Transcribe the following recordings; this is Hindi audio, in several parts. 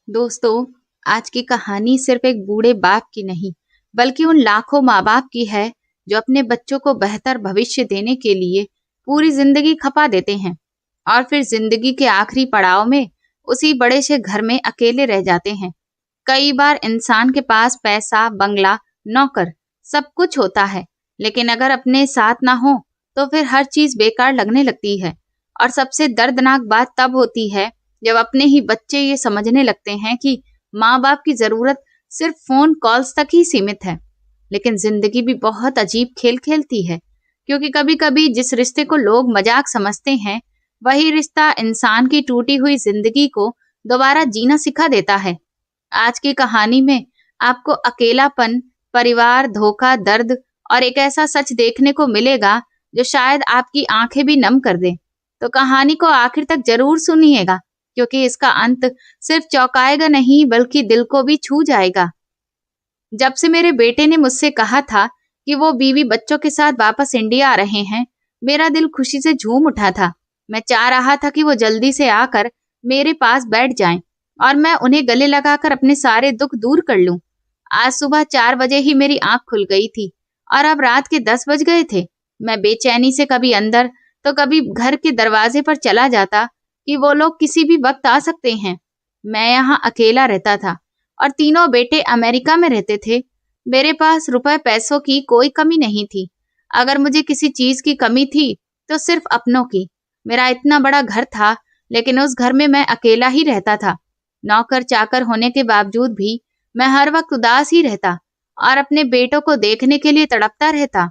दोस्तों, आज की कहानी सिर्फ एक बूढ़े बाप की नहीं, बल्कि उन लाखों माँ-बाप की है, जो अपने बच्चों को बेहतर भविष्य देने के लिए पूरी जिंदगी खपा देते हैं और फिर जिंदगी के आखिरी पड़ाव में उसी बड़े से घर में अकेले रह जाते हैं। कई बार इंसान के पास पैसा, बंगला, नौकर, सब कुछ होता है, लेकिन अगर अपने साथ ना हो, तो फिर हर चीज बेकार लगने लगती है। और सबसे दर्दनाक बात तब होती है, जब अपने ही बच्चे ये समझने लगते हैं कि माँ बाप की जरूरत सिर्फ फोन कॉल्स तक ही सीमित है। लेकिन जिंदगी भी बहुत अजीब खेल खेलती है, क्योंकि कभी कभी जिस रिश्ते को लोग मजाक समझते हैं, वही रिश्ता इंसान की टूटी हुई जिंदगी को दोबारा जीना सिखा देता है। आज की कहानी में आपको अकेलापन, परिवार, धोखा, दर्द और एक ऐसा सच देखने को मिलेगा जो शायद आपकी आंखें भी नम कर दे। तो कहानी को आखिर तक जरूर सुनिएगा, क्योंकि इसका अंत सिर्फ चौंकाएगा नहीं, बल्कि दिल को भी छू जाएगा। जब से मेरे बेटे ने मुझसे कहा था कि वो बीवी बच्चों के साथ वापस इंडिया आ रहे हैं, मेरा दिल खुशी से झूम उठा था। मैं चाह रहा था कि वो जल्दी से आकर मेरे पास बैठ जाएं और मैं उन्हें गले लगाकर अपने सारे दुख दूर कर लूं। आज सुबह 4 बजे ही मेरी आंख खुल गई थी और अब रात के 10 बज गए थे। मैं बेचैनी से कभी अंदर तो कभी घर के दरवाजे पर चला जाता कि वो लोग किसी भी वक्त आ सकते हैं। मैं यहाँ अकेला रहता था और तीनों बेटे अमेरिका में रहते थे। मेरे पास रुपए पैसों की कोई कमी नहीं थी। अगर मुझे किसी चीज की कमी थी तो सिर्फ अपनों की। मेरा इतना बड़ा घर था, लेकिन उस घर में मैं अकेला ही रहता था। नौकर चाकर होने के बावजूद भी मैं हर वक्त उदास ही रहता और अपने बेटों को देखने के लिए तड़पता रहता।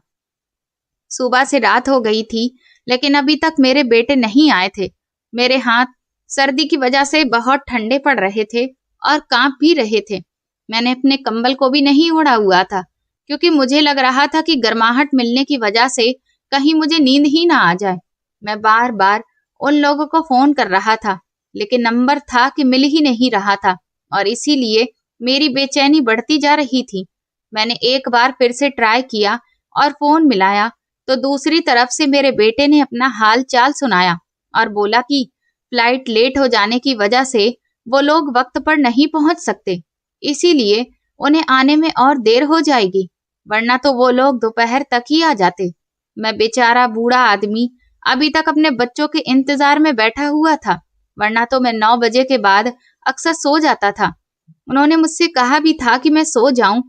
सुबह से रात हो गई थी, लेकिन अभी तक मेरे बेटे नहीं आए थे। मेरे हाथ सर्दी की वजह से बहुत ठंडे पड़ रहे थे और कांप भी रहे थे। मैंने अपने कंबल को भी नहीं ओढ़ा हुआ था, क्योंकि मुझे लग रहा था कि गर्माहट मिलने की वजह से कहीं मुझे नींद ही ना आ जाए। मैं बार बार उन लोगों को फोन कर रहा था, लेकिन नंबर था कि मिल ही नहीं रहा था और इसीलिए मेरी बेचैनी बढ़ती जा रही थी। मैंने एक बार फिर से ट्राई किया और फोन मिलाया, तो दूसरी तरफ से मेरे बेटे ने अपना हाल चाल सुनाया और बोला कि फ्लाइट लेट हो जाने की वजह से वो लोग वक्त पर नहीं पहुंच सकते, इसीलिए उन्हें आने में और देर हो जाएगी, वरना तो वो लोग दोपहर तक ही आ जाते। मैं बेचारा बूढ़ा आदमी अभी तक अपने बच्चों के इंतजार में बैठा हुआ था, वरना तो मैं 9 बजे के बाद अक्सर सो जाता था। उन्होंने मुझसे कहा भी था कि मैं सो जाऊं,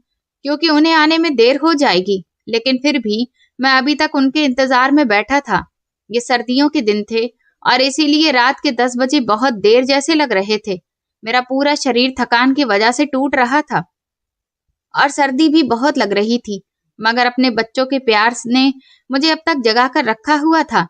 क्योंकि उन्हें आने में देर हो जाएगी, लेकिन फिर भी मैं अभी तक उनके इंतजार में बैठा था। ये सर्दियों के दिन थे और इसीलिए रात के 10 बजे बहुत देर जैसे लग रहे थे। मेरा पूरा शरीर थकान की वजह से टूट रहा था और सर्दी भी बहुत लग रही थी, मगर अपने बच्चों के प्यार ने मुझे अब तक जगा कर रखा हुआ था।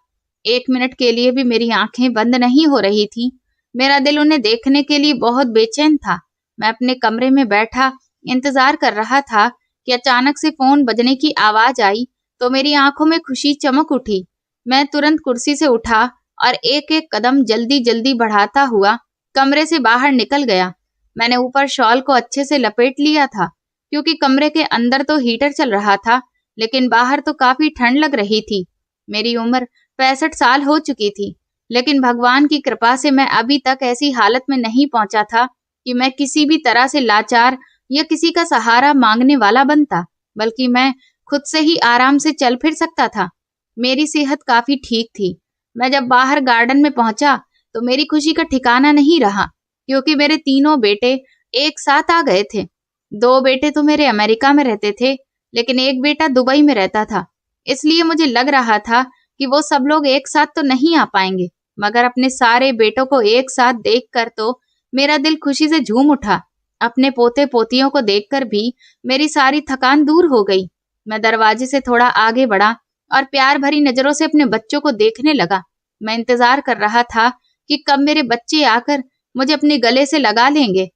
1 मिनट के लिए भी मेरी आंखें बंद नहीं हो रही थी। मेरा दिल उन्हें देखने के लिए बहुत बेचैन था। मैं अपने कमरे में बैठा इंतजार कर रहा था कि अचानक से फोन बजने की आवाज आई, तो मेरी आंखों में खुशी चमक उठी। मैं तुरंत कुर्सी से उठा और एक एक कदम जल्दी जल्दी बढ़ाता हुआ कमरे से बाहर निकल गया। मैंने ऊपर शॉल को अच्छे से लपेट लिया था, क्योंकि कमरे के अंदर तो हीटर चल रहा था, लेकिन बाहर तो काफी ठंड लग रही थी। मेरी उम्र 65 साल हो चुकी थी, लेकिन भगवान की कृपा से मैं अभी तक ऐसी हालत में नहीं पहुंचा था कि मैं किसी भी तरह से लाचार या किसी का सहारा मांगने वाला बनता, बल्कि मैं खुद से ही आराम से चल फिर सकता था। मेरी सेहत काफी ठीक थी। मैं जब बाहर गार्डन में पहुंचा तो मेरी खुशी का ठिकाना नहीं रहा, क्योंकि मेरे तीनों बेटे एक साथ आ गए थे। 2 बेटे तो मेरे अमेरिका में रहते थे, लेकिन एक बेटा दुबई में रहता था। इसलिए मुझे लग रहा था कि वो सब लोग एक साथ तो नहीं आ पाएंगे, मगर अपने सारे बेटों को एक साथ देखकर तो मेरा दिल खुशी से झूम उठा। अपने पोते पोतियों को देखकर भी मेरी सारी थकान दूर हो गई। मैं दरवाजे से थोड़ा आगे बढ़ा और प्यार भरी नजरों से अपने बच्चों को देखने लगा। मैं इंतजार कर रहा था कि कब मेरे बच्चे आकर मुझे अपने गले से लगा लेंगे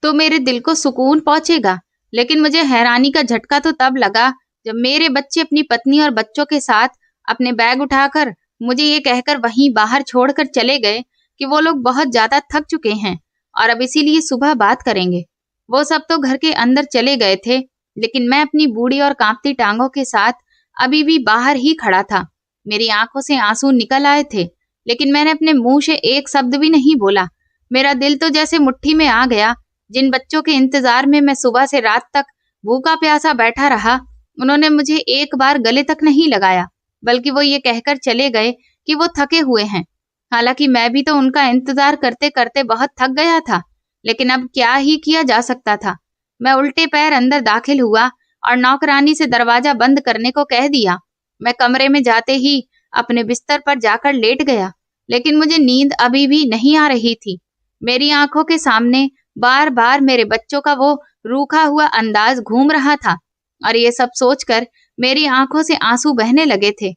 तो मेरे दिल को सुकून पहुंचेगा। लेकिन मुझे हैरानी का झटका तो तब लगा जब मेरे बच्चे अपनी पत्नी और बच्चों के साथ अपने बैग उठाकर मुझे ये कहकर वहीं बाहर छोड़कर चले गए कि वो लोग बहुत ज्यादा थक चुके हैं और अब इसीलिए सुबह बात करेंगे। वो सब तो घर के अंदर चले गए थे, लेकिन मैं अपनी बूढ़ी और कांपती टांगों के साथ अभी भी बाहर ही खड़ा था। मेरी आंखों से आंसू निकल आए थे, लेकिन मैंने अपने मुंह से एक शब्द भी नहीं बोला। मेरा दिल तो जैसे मुट्ठी में आ गया जिन बच्चों के इंतजार में मैं सुबह से रात तक भूखा प्यासा बैठा रहा, उन्होंने मुझे एक बार गले तक नहीं लगाया, बल्कि वो ये कहकर चले गए कि वो थके हुए हैं। हालांकि मैं भी तो उनका इंतजार करते करते बहुत थक गया था, लेकिन अब क्या ही किया जा सकता था। मैं उल्टे पैर अंदर दाखिल हुआ और नौकरानी से दरवाजा बंद करने को कह दिया। मैं कमरे में जाते ही अपने बिस्तर पर जाकर लेट गया, लेकिन मुझे नींद अभी भी नहीं आ रही थी। मेरी आंखों के सामने बार बार मेरे बच्चों का वो रूखा हुआ अंदाज घूम रहा था और ये सब सोचकर मेरी आंखों से आंसू बहने लगे थे।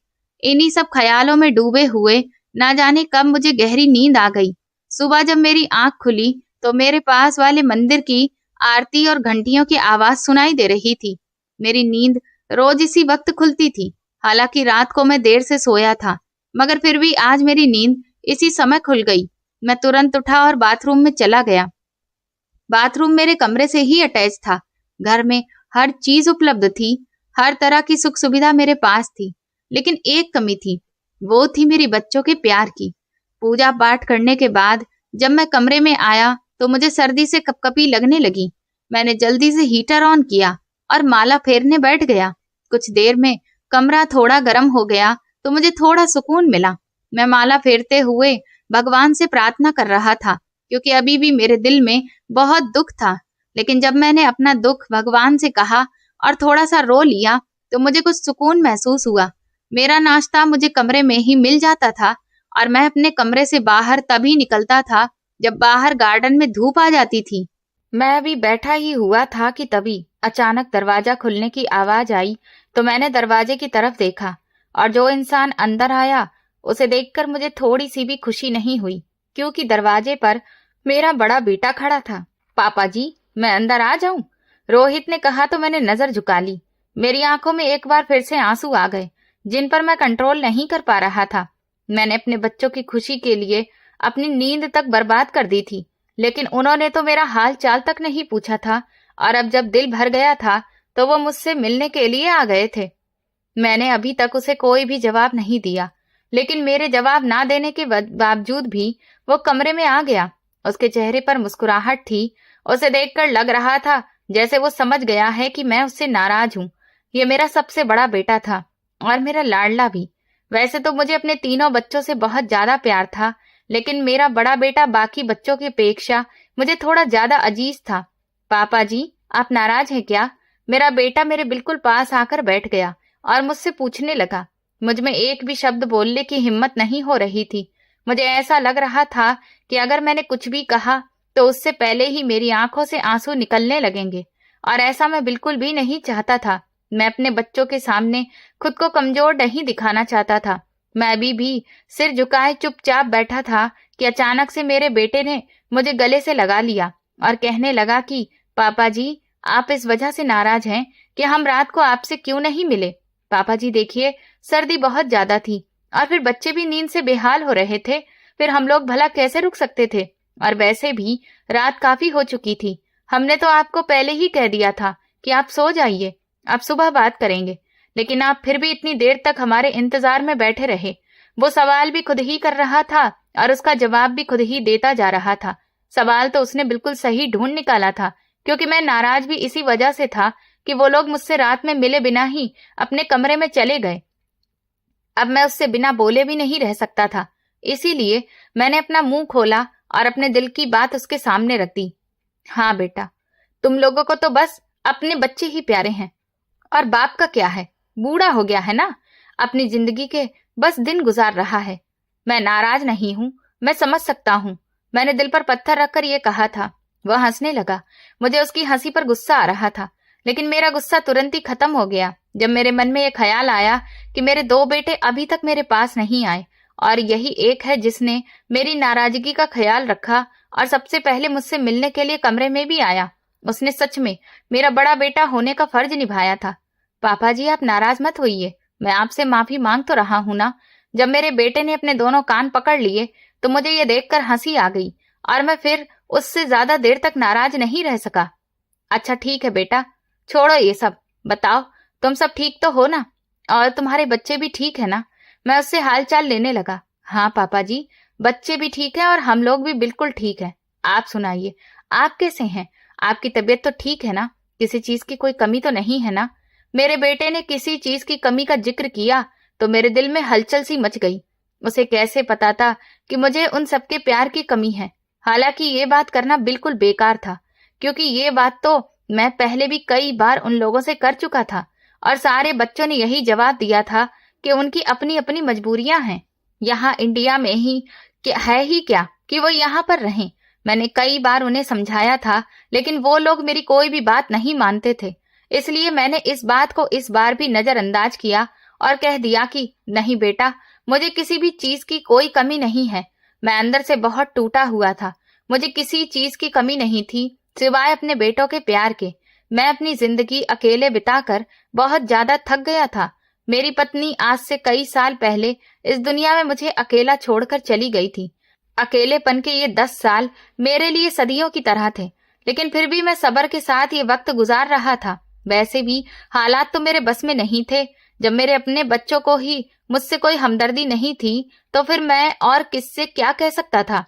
इन्हीं सब ख्यालों में डूबे हुए ना जाने कब मुझे गहरी नींद आ गई। सुबह जब मेरी आंख खुली तो मेरे पास वाले मंदिर की आरती और घंटियों की आवाज सुनाई दे रही थी। मेरी नींद रोज इसी वक्त खुलती थी। हालांकि रात को मैं देर से सोया था, मगर फिर भी आज मेरी नींद इसी समय खुल गई। मैं तुरंत उठा और बाथरूम में चला गया। बाथरूम मेरे कमरे से ही अटैच था। घर में हर चीज उपलब्ध थी, हर तरह की सुख सुविधा मेरे पास थी, लेकिन एक कमी थी, वो थी मेरी बच्चों के प्यार की। पूजा पाठ करने के बाद जब मैं कमरे में आया तो मुझे सर्दी से कपकपी लगने लगी। मैंने जल्दी से हीटर ऑन किया और माला फेरने बैठ गया। कुछ देर में कमरा थोड़ा गर्म हो गया तो मुझे थोड़ा सुकून मिला। मैं माला फेरते हुए भगवान से प्रार्थना कर रहा था, क्योंकि अभी भी मेरे दिल में बहुत दुख था। लेकिन जब मैंने अपना दुख भगवान से कहा और थोड़ा सा रो लिया तो मुझे कुछ सुकून महसूस हुआ। मेरा नाश्ता मुझे कमरे में ही मिल जाता था और मैं अपने कमरे से बाहर तभी निकलता था जब बाहर गार्डन में धूप आ जाती थी। मैं अभी बैठा ही हुआ था कि तभी अचानक दरवाजा खुलने की आवाज आई तो मैंने दरवाजे की तरफ देखा और जो इंसान अंदर आया उसे देखकर मुझे थोड़ी सी भी खुशी नहीं हुई, क्योंकि दरवाजे पर मेरा बड़ा बेटा खड़ा था। पापा जी, मैं अंदर आ जाऊं? रोहित ने कहा तो मैंने नजर झुका ली। मेरी आंखों में एक बार फिर से आंसू आ गए, जिन पर मैं कंट्रोल नहीं कर पा रहा था। मैंने अपने बच्चों की खुशी के लिए अपनी नींद तक बर्बाद कर दी थी, लेकिन उन्होंने तो मेरा हाल चाल तक नहीं पूछा था, और अब जब दिल भर गया था तो वो मुझसे मिलने के लिए आ गए थे। मैंने अभी तक उसे कोई भी जवाब नहीं दिया, लेकिन मेरे जवाब ना देने के बावजूद भी वो कमरे में आ गया। उसके चेहरे पर मुस्कुराहट थी। उसे देखकर लग रहा था जैसे वो समझ गया है कि मैं उससे नाराज हूँ। ये मेरा सबसे बड़ा बेटा था और मेरा लाडला भी। वैसे तो मुझे अपने तीनों बच्चों से बहुत ज्यादा प्यार था, लेकिन मेरा बड़ा बेटा बाकी बच्चों की अपेक्षा मुझे थोड़ा ज्यादा अजीज था। पापा जी, आप नाराज हैं क्या? मेरा बेटा मेरे बिल्कुल पास आकर बैठ गया और मुझसे पूछने लगा। मुझ में एक भी शब्द बोलने की हिम्मत नहीं हो रही थी। मुझे ऐसा लग रहा था कि अगर मैंने कुछ भी कहा तो उससे पहले ही मेरी आंखों से आंसू निकलने लगेंगे, और ऐसा मैं बिल्कुल भी नहीं चाहता था। मैं अपने बच्चों के सामने खुद को कमजोर नहीं दिखाना चाहता था। मैं अभी भी सिर झुकाए चुपचाप बैठा था कि अचानक से मेरे बेटे ने मुझे गले से लगा लिया और कहने लगा कि पापा जी, आप इस वजह से नाराज हैं कि हम रात को आपसे क्यों नहीं मिले। पापा जी देखिए, सर्दी बहुत ज्यादा थी और फिर बच्चे भी नींद से बेहाल हो रहे थे। फिर हम लोग भला कैसे रुक सकते थे? और वैसे भी रात काफी हो चुकी थी। हमने तो आपको पहले ही कह दिया था कि आप सो जाइए, आप सुबह बात करेंगे, लेकिन आप फिर भी इतनी देर तक हमारे इंतजार में बैठे रहे। वो सवाल भी खुद ही कर रहा था और उसका जवाब भी खुद ही देता जा रहा था। सवाल तो उसने बिल्कुल सही ढूंढ निकाला था, क्योंकि मैं नाराज भी इसी वजह से था कि वो लोग मुझसे रात में मिले बिना ही अपने कमरे में चले गए। अब मैं उससे बिना बोले भी नहीं रह सकता था, इसीलिए मैंने अपना मुंह खोला और अपने दिल की बात उसके सामने रख दी। हाँ बेटा, तुम लोगों को तो बस अपने बच्चे ही प्यारे हैं, और बाप का क्या है, बूढ़ा हो गया है ना, अपनी जिंदगी के बस दिन गुजार रहा है। मैं नाराज नहीं हूँ, मैं समझ सकता हूँ। मैंने दिल पर पत्थर रखकर ये कहा था। वह हंसने लगा। मुझे उसकी हंसी पर गुस्सा आ रहा था, लेकिन मेरा गुस्सा तुरंत ही खत्म हो गया जब मेरे मन में यह ख्याल आया कि मेरे दो बेटे अभी तक मेरे पास नहीं आए, और यही एक है जिसने मेरी नाराजगी का ख्याल रखा और सबसे पहले मुझसे मिलने के लिए कमरे में भी आया। उसने सच में मेरा बड़ा बेटा होने का फर्ज निभाया था। पापा जी, आप नाराज मत होइए, मैं आपसे माफी मांग तो रहा हूं ना। जब मेरे बेटे ने अपने दोनों कान पकड़ लिए तो मुझे ये देखकर हंसी आ गई और मैं फिर उससे ज्यादा देर तक नाराज नहीं रह सका। अच्छा ठीक है बेटा, छोड़ो ये सब, बताओ तुम सब ठीक तो हो ना, और तुम्हारे बच्चे भी ठीक है ना? मैं उससे हालचाल लेने लगा। हाँ पापा जी, बच्चे भी ठीक है और हम लोग भी बिल्कुल ठीक है। आप सुनाइए, आप कैसे हैं? आपकी तबीयत तो ठीक है ना? किसी चीज की कोई कमी तो नहीं है ना? मेरे बेटे ने किसी चीज की कमी का जिक्र किया तो मेरे दिल में हलचल सी मच गई। उसे कैसे पता था कि मुझे उन सबके प्यार की कमी है? हालांकि ये बात करना बिल्कुल बेकार था, क्योंकि ये बात तो मैं पहले भी कई बार उन लोगों से कर चुका था और सारे बच्चों ने यही जवाब दिया था कि उनकी अपनी अपनी मजबूरियां हैं। यहाँ इंडिया में ही है ही क्या कि वो यहाँ पर रहें। मैंने कई बार उन्हें समझाया था, लेकिन वो लोग मेरी कोई भी बात नहीं मानते थे। इसलिए मैंने इस बात को इस बार भी नजरअंदाज किया और कह दिया कि नहीं बेटा, मुझे किसी भी चीज की कोई कमी नहीं है। मैं अंदर से बहुत टूटा हुआ था। मुझे किसी चीज की कमी नहीं थी सिवाय अपने बेटों के प्यार के। मैं अपनी जिंदगी अकेले बिताकर बहुत ज्यादा थक गया था। मेरी पत्नी आज से कई साल पहले इस दुनिया में मुझे अकेला छोड़कर चली गई थी। अकेलेपन के ये 10 साल मेरे लिए सदियों की तरह थे, लेकिन फिर भी मैं सब्र के साथ ये वक्त गुजार रहा था। वैसे भी हालात तो मेरे बस में नहीं थे। जब मेरे अपने बच्चों को ही मुझसे कोई हमदर्दी नहीं थी, तो फिर मैं और किससे क्या कह सकता था।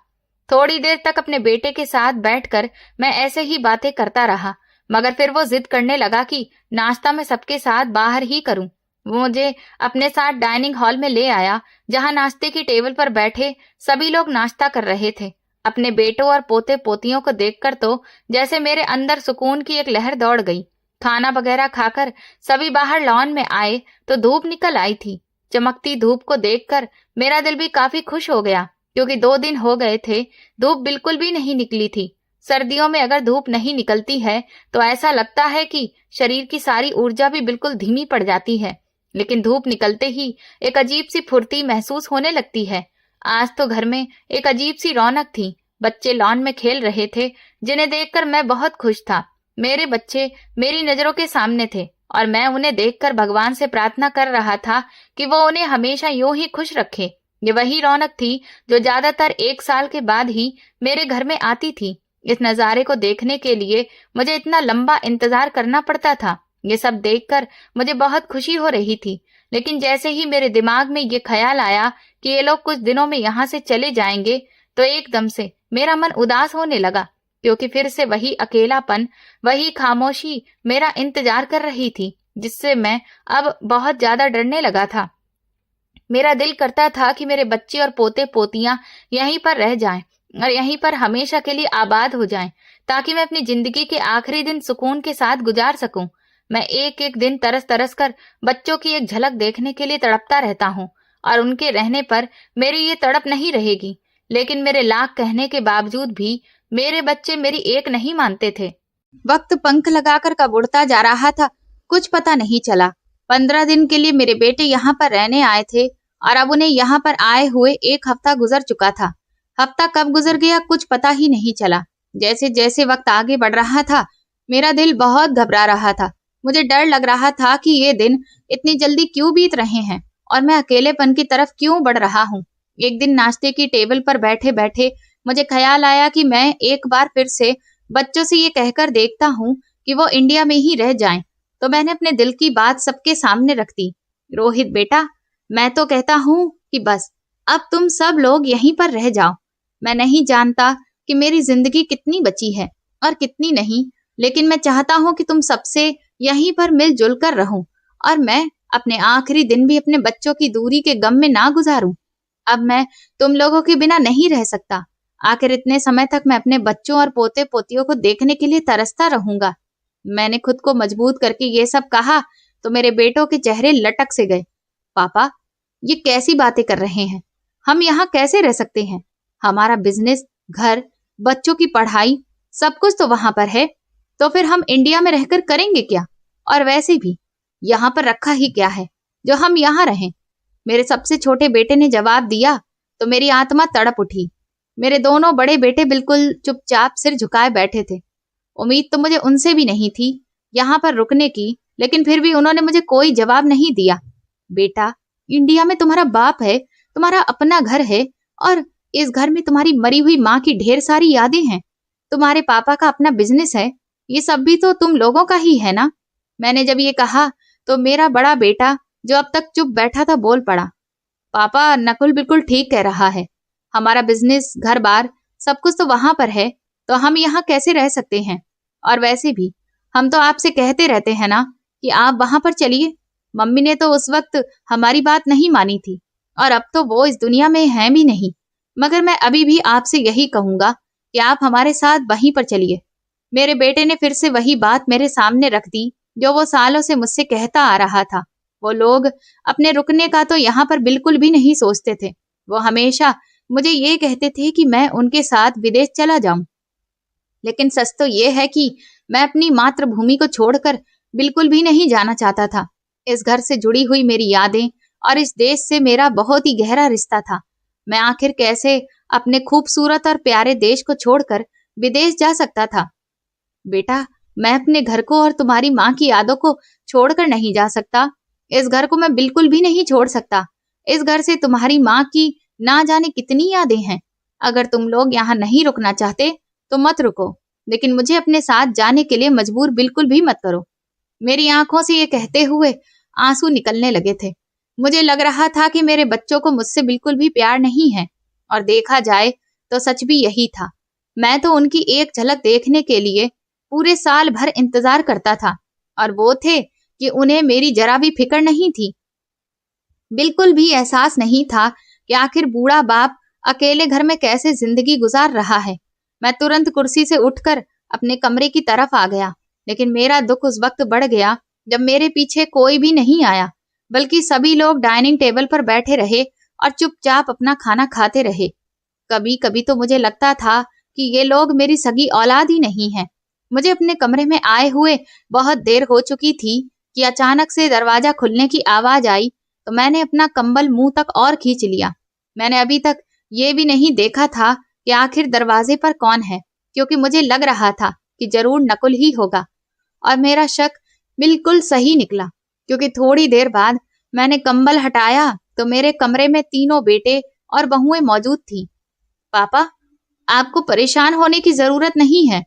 थोड़ी देर तक अपने बेटे के साथ बैठकर मैं ऐसे ही बातें करता रहा, मगर फिर वो जिद करने लगा कि नाश्ता मैं सबके साथ बाहर ही करूं। वो मुझे अपने साथ डाइनिंग हॉल में ले आया, जहां नाश्ते की टेबल पर बैठे सभी लोग नाश्ता कर रहे थे। अपने बेटों और पोते पोतियों को देखकर तो जैसे मेरे अंदर सुकून की एक लहर दौड़ गई। खाना वगैरह खाकर सभी बाहर लॉन में आए तो धूप निकल आई थी। चमकती धूप को देखकर मेरा दिल भी काफी खुश हो गया, क्योंकि 2 दिन हो गए थे धूप बिल्कुल भी नहीं निकली थी। सर्दियों में अगर धूप नहीं निकलती है तो ऐसा लगता है कि शरीर की सारी ऊर्जा भी बिल्कुल धीमी पड़ जाती है, लेकिन धूप निकलते ही एक अजीब सी फुर्ती महसूस होने लगती है। आज तो घर में एक अजीब सी रौनक थी। बच्चे लॉन में खेल रहे थे, जिन्हें देखकर मैं बहुत खुश था। मेरे बच्चे मेरी नजरों के सामने थे और मैं उन्हें देखकर भगवान से प्रार्थना कर रहा था कि वो उन्हें हमेशा यूं ही खुश रखे। ये वही रौनक थी जो ज्यादातर 1 साल के बाद ही मेरे घर में आती थी। इस नजारे को देखने के लिए मुझे इतना लंबा इंतजार करना पड़ता था। ये सब देखकर मुझे बहुत खुशी हो रही थी, लेकिन जैसे ही मेरे दिमाग में ये ख्याल आया कि ये लोग कुछ दिनों में यहाँ से चले जाएंगे, तो एकदम से मेरा मन उदास होने लगा, क्योंकि फिर से वही अकेलापन, वही खामोशी मेरा इंतजार कर रही थी, जिससे मैं अब बहुत ज्यादा डरने लगा था। मेरा दिल करता था कि मेरे बच्चे और पोते पोतियां यहीं पर रह जाएं और यहीं पर हमेशा के लिए आबाद हो जाएं, ताकि मैं अपनी जिंदगी के आखिरी दिन सुकून के साथ गुजार सकूं। मैं एक एक दिन तरस तरस कर बच्चों की एक झलक देखने के लिए तड़पता रहता हूँ, और उनके रहने पर मेरी ये तड़प नहीं रहेगी। लेकिन मेरे लाख कहने के बावजूद भी मेरे बच्चे मेरी एक नहीं मानते थे। वक्त पंख लगाकर कब उड़ता जा रहा था, कुछ पता नहीं चला। 15 दिन के लिए मेरे बेटे यहाँ पर रहने आए थे और अब उन्हें यहाँ पर आए हुए 1 हफ्ता गुजर चुका था। हफ्ता कब गुजर गया कुछ पता ही नहीं चला। जैसे जैसे वक्त आगे बढ़ रहा था, मेरा दिल बहुत घबरा रहा था। मुझे डर लग रहा था कि ये दिन इतनी जल्दी क्यों बीत रहे हैं और मैं अकेलेपन की तरफ क्यों बढ़ रहा हूँ। एक दिन नाश्ते की टेबल पर बैठे बैठे मुझे ख्याल आया कि मैं एक बार फिर से बच्चों से ये कहकर देखता हूँ कि वो इंडिया में ही रह जाएं। तो मैंने अपने दिल की बात सबके सामने रख दी। रोहित बेटा, मैं तो कहता हूँ कि बस अब तुम सब लोग यहीं पर रह जाओ। मैं नहीं जानता कि मेरी जिंदगी कितनी बची है और कितनी नहीं, लेकिन मैं चाहता हूँ कि तुम सबसे यहीं पर मिलजुल कर रहूं और मैं अपने आखिरी दिन भी अपने बच्चों की दूरी के गम में ना गुजारूं। अब मैं तुम लोगों के बिना नहीं रह सकता। आखिर इतने समय तक मैं अपने बच्चों और पोते पोतियों को देखने के लिए तरसता रहूंगा। मैंने खुद को मजबूत करके ये सब कहा तो मेरे बेटों के चेहरे लटक से गए। पापा, ये कैसी बातें कर रहे हैं? हम यहाँ कैसे रह सकते हैं? हमारा बिजनेस, घर, बच्चों की पढ़ाई, सब कुछ तो वहां पर है। तो फिर हम इंडिया में रहकर करेंगे क्या? और वैसे भी यहाँ पर रखा ही क्या है जो हम यहाँ रहें? मेरे सबसे छोटे बेटे ने जवाब दिया तो मेरी आत्मा तड़प उठी। मेरे दोनों बड़े बेटे बिल्कुल चुपचाप सिर झुकाए बैठे थे। उम्मीद तो मुझे उनसे भी नहीं थी यहाँ पर रुकने की, लेकिन फिर भी उन्होंने मुझे कोई जवाब नहीं दिया। बेटा, इंडिया में तुम्हारा बाप है, तुम्हारा अपना घर है और इस घर में तुम्हारी मरी हुई माँ की ढेर सारी यादें हैं। तुम्हारे पापा का अपना बिजनेस है, ये सब भी तो तुम लोगों का ही है ना। मैंने जब ये कहा तो मेरा बड़ा बेटा जो अब तक चुप बैठा था बोल पड़ा। पापा, नकुल बिल्कुल ठीक कह रहा है। हमारा बिजनेस, घर बार, सब कुछ तो वहां पर है, तो हम यहाँ कैसे रह सकते हैं? और वैसे भी हम तो आपसे कहते रहते हैं ना कि आप वहां पर चलिए। मम्मी ने तो उस वक्त हमारी बात नहीं मानी थी, और अब तो वो इस दुनिया में हैं भी नहीं। मगर मैं अभी भी आपसे यही कहूंगा कि आप हमारे साथ वहीं पर चलिए। मेरे बेटे ने फिर से वही बात मेरे सामने रख दी जो वो सालों से मुझसे कहता आ रहा था। वो लोग अपने रुकने का तो यहाँ पर बिल्कुल भी नहीं सोचते थे। वो हमेशा मुझे ये कहते थे कि मैं उनके साथ विदेश चला जाऊं। लेकिन सच तो ये है कि मैं अपनी मातृभूमि को छोड़कर बिल्कुल भी नहीं जाना चाहता था। इस घर से जुड़ी हुई मेरी यादें और इस देश से मेरा बहुत ही गहरा रिश्ता था। मैं आखिर कैसे अपने खूबसूरत और प्यारे देश को छोड़कर विदेश जा सकता था? बेटा, मैं अपने घर को और तुम्हारी माँ की यादों को छोड़कर नहीं जा सकता। इस घर को मैं बिल्कुल भी नहीं छोड़ सकता। इस घर से तुम्हारी माँ की ना जाने कितनी यादें हैं। अगर तुम लोग यहाँ नहीं रुकना चाहते तो मत रुको, लेकिन मुझे अपने साथ जाने के लिए मजबूर बिल्कुल भी मत करो। मेरी आंखों से ये कहते हुए आंसू निकलने लगे थे। मुझे लग रहा था कि मेरे बच्चों को मुझसे बिल्कुल भी प्यार नहीं है, और देखा जाए तो सच भी यही था। मैं तो उनकी एक झलक देखने के लिए पूरे साल भर इंतजार करता था, और वो थे कि उन्हें मेरी जरा भी फिक्र नहीं थी। बिल्कुल भी एहसास नहीं था कि आखिर बूढ़ा बाप अकेले घर में कैसे जिंदगी गुजार रहा है। मैं तुरंत कुर्सी से उठकर अपने कमरे की तरफ आ गया, लेकिन मेरा दुख उस वक्त बढ़ गया जब मेरे पीछे कोई भी नहीं आया, बल्कि सभी लोग डाइनिंग टेबल पर बैठे रहे और चुपचाप अपना खाना खाते रहे। कभी कभी तो मुझे लगता था कि ये लोग मेरी सगी औलाद ही नहीं है। मुझे अपने कमरे में आए हुए बहुत देर हो चुकी थी कि अचानक से दरवाजा खुलने की आवाज आई, तो मैंने अपना कंबल मुंह तक और खींच लिया। मैंने अभी तक ये भी नहीं देखा था कि आखिर दरवाजे पर कौन है, क्योंकि मुझे लग रहा था कि जरूर नकुल ही होगा। और मेरा शक बिल्कुल सही निकला, क्योंकि थोड़ी देर बाद मैंने कंबल हटाया तो मेरे कमरे में तीनों बेटे और बहुएं मौजूद थीं। पापा, आपको परेशान होने की जरूरत नहीं है।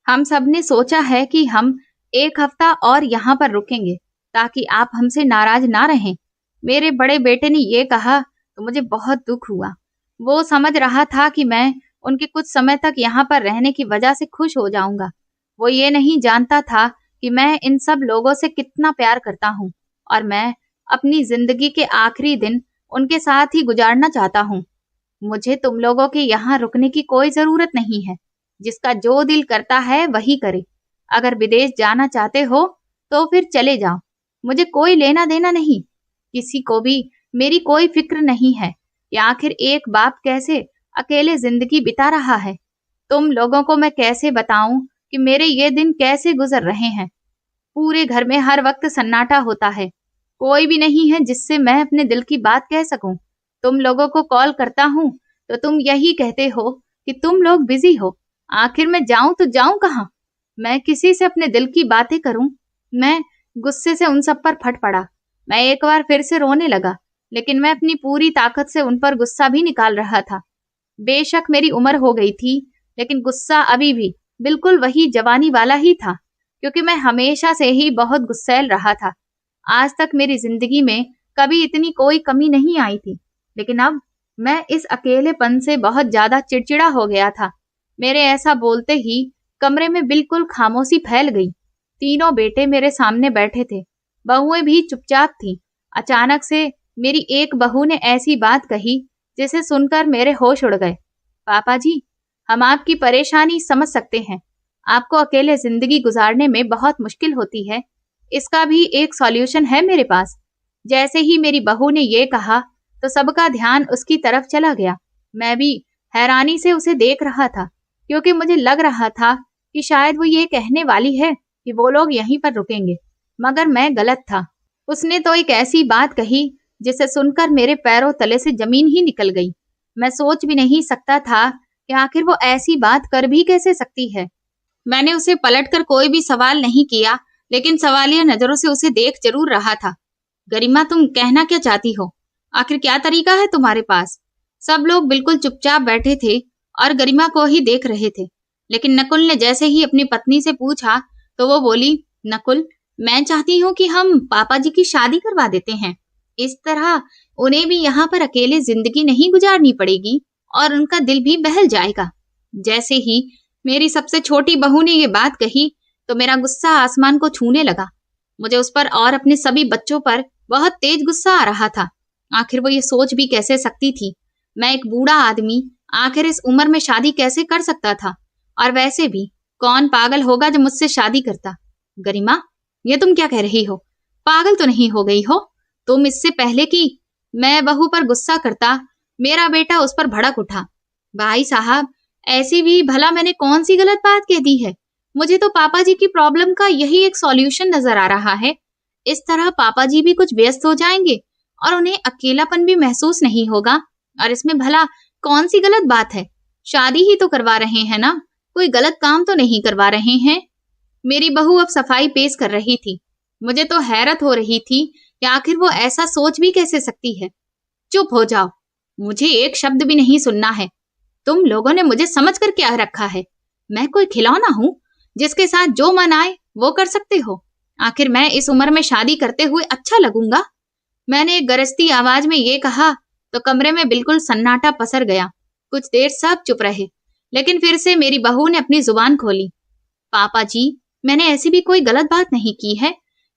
हम सब ने सोचा है कि हम एक हफ्ता और यहाँ पर रुकेंगे ताकि आप हमसे नाराज ना रहें। मेरे बड़े बेटे ने ये कहा तो मुझे बहुत दुख हुआ। वो समझ रहा था कि मैं उनके कुछ समय तक यहाँ पर रहने की वजह से खुश हो जाऊंगा। वो ये नहीं जानता था कि मैं इन सब लोगों से कितना प्यार करता हूँ, और मैं अपनी जिंदगी के आखिरी दिन उनके साथ ही गुजारना चाहता हूँ। मुझे तुम लोगों के यहाँ रुकने की कोई जरूरत नहीं है। जिसका जो दिल करता है वही करे। अगर विदेश जाना चाहते हो तो फिर चले जाओ, मुझे कोई लेना देना नहीं। किसी को भी मेरी कोई फिक्र नहीं है कि आखिर एक बाप कैसे अकेले जिंदगी बिता रहा है। तुम लोगों को मैं कैसे बताऊं कि मेरे ये दिन कैसे गुजर रहे हैं। पूरे घर में हर वक्त सन्नाटा होता है। कोई भी नहीं है जिससे मैं अपने दिल की बात कह सकूं। तुम लोगों को कॉल करता हूं तो तुम यही कहते हो कि तुम लोग बिजी हो। आखिर मैं जाऊं तो जाऊं कहां? मैं किसी से अपने दिल की बातें करूं? मैं गुस्से से उन सब पर फट पड़ा। मैं एक बार फिर से रोने लगा, लेकिन मैं अपनी पूरी ताकत से उन पर गुस्सा भी निकाल रहा था। बेशक मेरी उम्र हो गई थी, लेकिन गुस्सा अभी भी बिल्कुल वही जवानी वाला ही था, क्योंकि मैं हमेशा से ही बहुत गुस्सैल रहा था। आज तक मेरी जिंदगी में कभी इतनी कोई कमी नहीं आई थी, लेकिन अब मैं इस अकेलेपन से बहुत ज्यादा चिड़चिड़ा हो गया था। मेरे ऐसा बोलते ही कमरे में बिल्कुल खामोशी फैल गई। तीनों बेटे मेरे सामने बैठे थे, बहुएं भी चुपचाप थीं। अचानक से मेरी एक बहू ने ऐसी बात कही जिसे सुनकर मेरे होश उड़ गए। पापा जी, हम आपकी परेशानी समझ सकते हैं। आपको अकेले जिंदगी गुजारने में बहुत मुश्किल होती है। इसका भी एक सॉल्यूशन है मेरे पास। जैसे ही मेरी बहू ने ये कहा तो सबका ध्यान उसकी तरफ चला गया। मैं भी हैरानी से उसे देख रहा था, क्योंकि मुझे लग रहा था कि शायद वो ये कहने वाली है कि वो लोग यहीं पर रुकेंगे, मगर मैं गलत था। उसने तो एक ऐसी बात कही जिसे सुनकर मेरे पैरों तले से जमीन ही निकल गई। मैं सोच भी नहीं सकता था कि आखिर वो ऐसी बात कर भी कैसे सकती है। मैंने उसे पलटकर कोई भी सवाल नहीं किया, लेकिन सवालिया नजरों से उसे देख जरूर रहा था। गरिमा, तुम कहना क्या चाहती हो? आखिर क्या तरीका है तुम्हारे पास? सब लोग बिल्कुल चुपचाप बैठे थे और गरिमा को ही देख रहे थे, लेकिन नकुल ने जैसे ही अपनी पत्नी से पूछा तो वो बोली, नकुल, मैं चाहती हूँ कि हम पापा जी की शादी करवा देते हैं। इस तरह उन्हें भी यहाँ पर अकेले जिंदगी नहीं गुजारनी पड़ेगी और उनका दिल भी बहल जाएगा। जैसे ही मेरी सबसे छोटी बहू ने ये बात कही तो मेरा गुस्सा आसमान को छूने लगा। मुझे उस पर और अपने सभी बच्चों पर बहुत तेज गुस्सा आ रहा था। आखिर वो ये सोच भी कैसे सकती थी? मैं एक बूढ़ा आदमी आखिर इस उम्र में शादी कैसे कर सकता था? और वैसे भी कौन पागल होगा जो मुझसे शादी करता? गरिमा, ये तुम क्या कह रही हो? पागल तो नहीं हो गई हो तुम? इससे पहले कि मैं बहू पर गुस्सा करता, मेरा बेटा उस पर भड़क उठा। भाई साहब, ऐसी भी भला मैंने कौन सी गलत बात कह दी है? मुझे तो पापा जी की प्रॉब्लम का यही एक सॉल्यूशन नजर आ रहा है। इस तरह पापा जी भी कुछ व्यस्त हो जाएंगे और उन्हें अकेलापन भी महसूस नहीं होगा। और इसमें भला कौन सी गलत बात है? शादी ही तो करवा रहे हैं ना, कोई गलत काम तो नहीं करवा रहे हैं। मेरी बहू अब सफाई पेश कर रही थी। मुझे तो हैरत हो रही थी कि आखिर वो ऐसा सोच भी कैसे सकती है। चुप हो जाओ, मुझे एक शब्द भी नहीं सुनना है। तुम लोगों ने मुझे समझ कर क्या रखा है? मैं कोई खिलौना हूँ जिसके साथ जो मन आए वो कर सकते हो? आखिर मैं इस उम्र में शादी करते हुए अच्छा लगूंगा? मैंने एक गरजती आवाज में ये कहा तो कमरे में बिल्कुल सन्नाटा पसर गया। कुछ देर सब चुप रहे, लेकिन फिर से मेरी बहू ने अपनी जुबान खोली। पापा जी, मैंने ऐसी भी कोई गलत बात नहीं की है।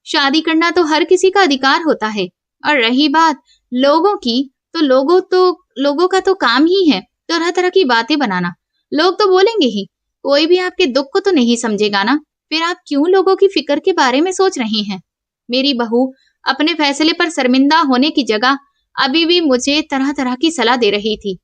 शादी करना तो हर किसी का अधिकार होता है। और रही बात लोगों की, तो लोगों का तो काम ही है तरह तरह की बातें बनाना। लोग तो बोलेंगे ही, कोई भी आपके दुख को तो नहीं समझेगा ना। फिर आप क्यों लोगों की फिक्र के बारे में सोच रही हैं? मेरी बहू अपने फैसले पर शर्मिंदा होने की जगह अभी भी मुझे तरह तरह की सलाह दे रही थी।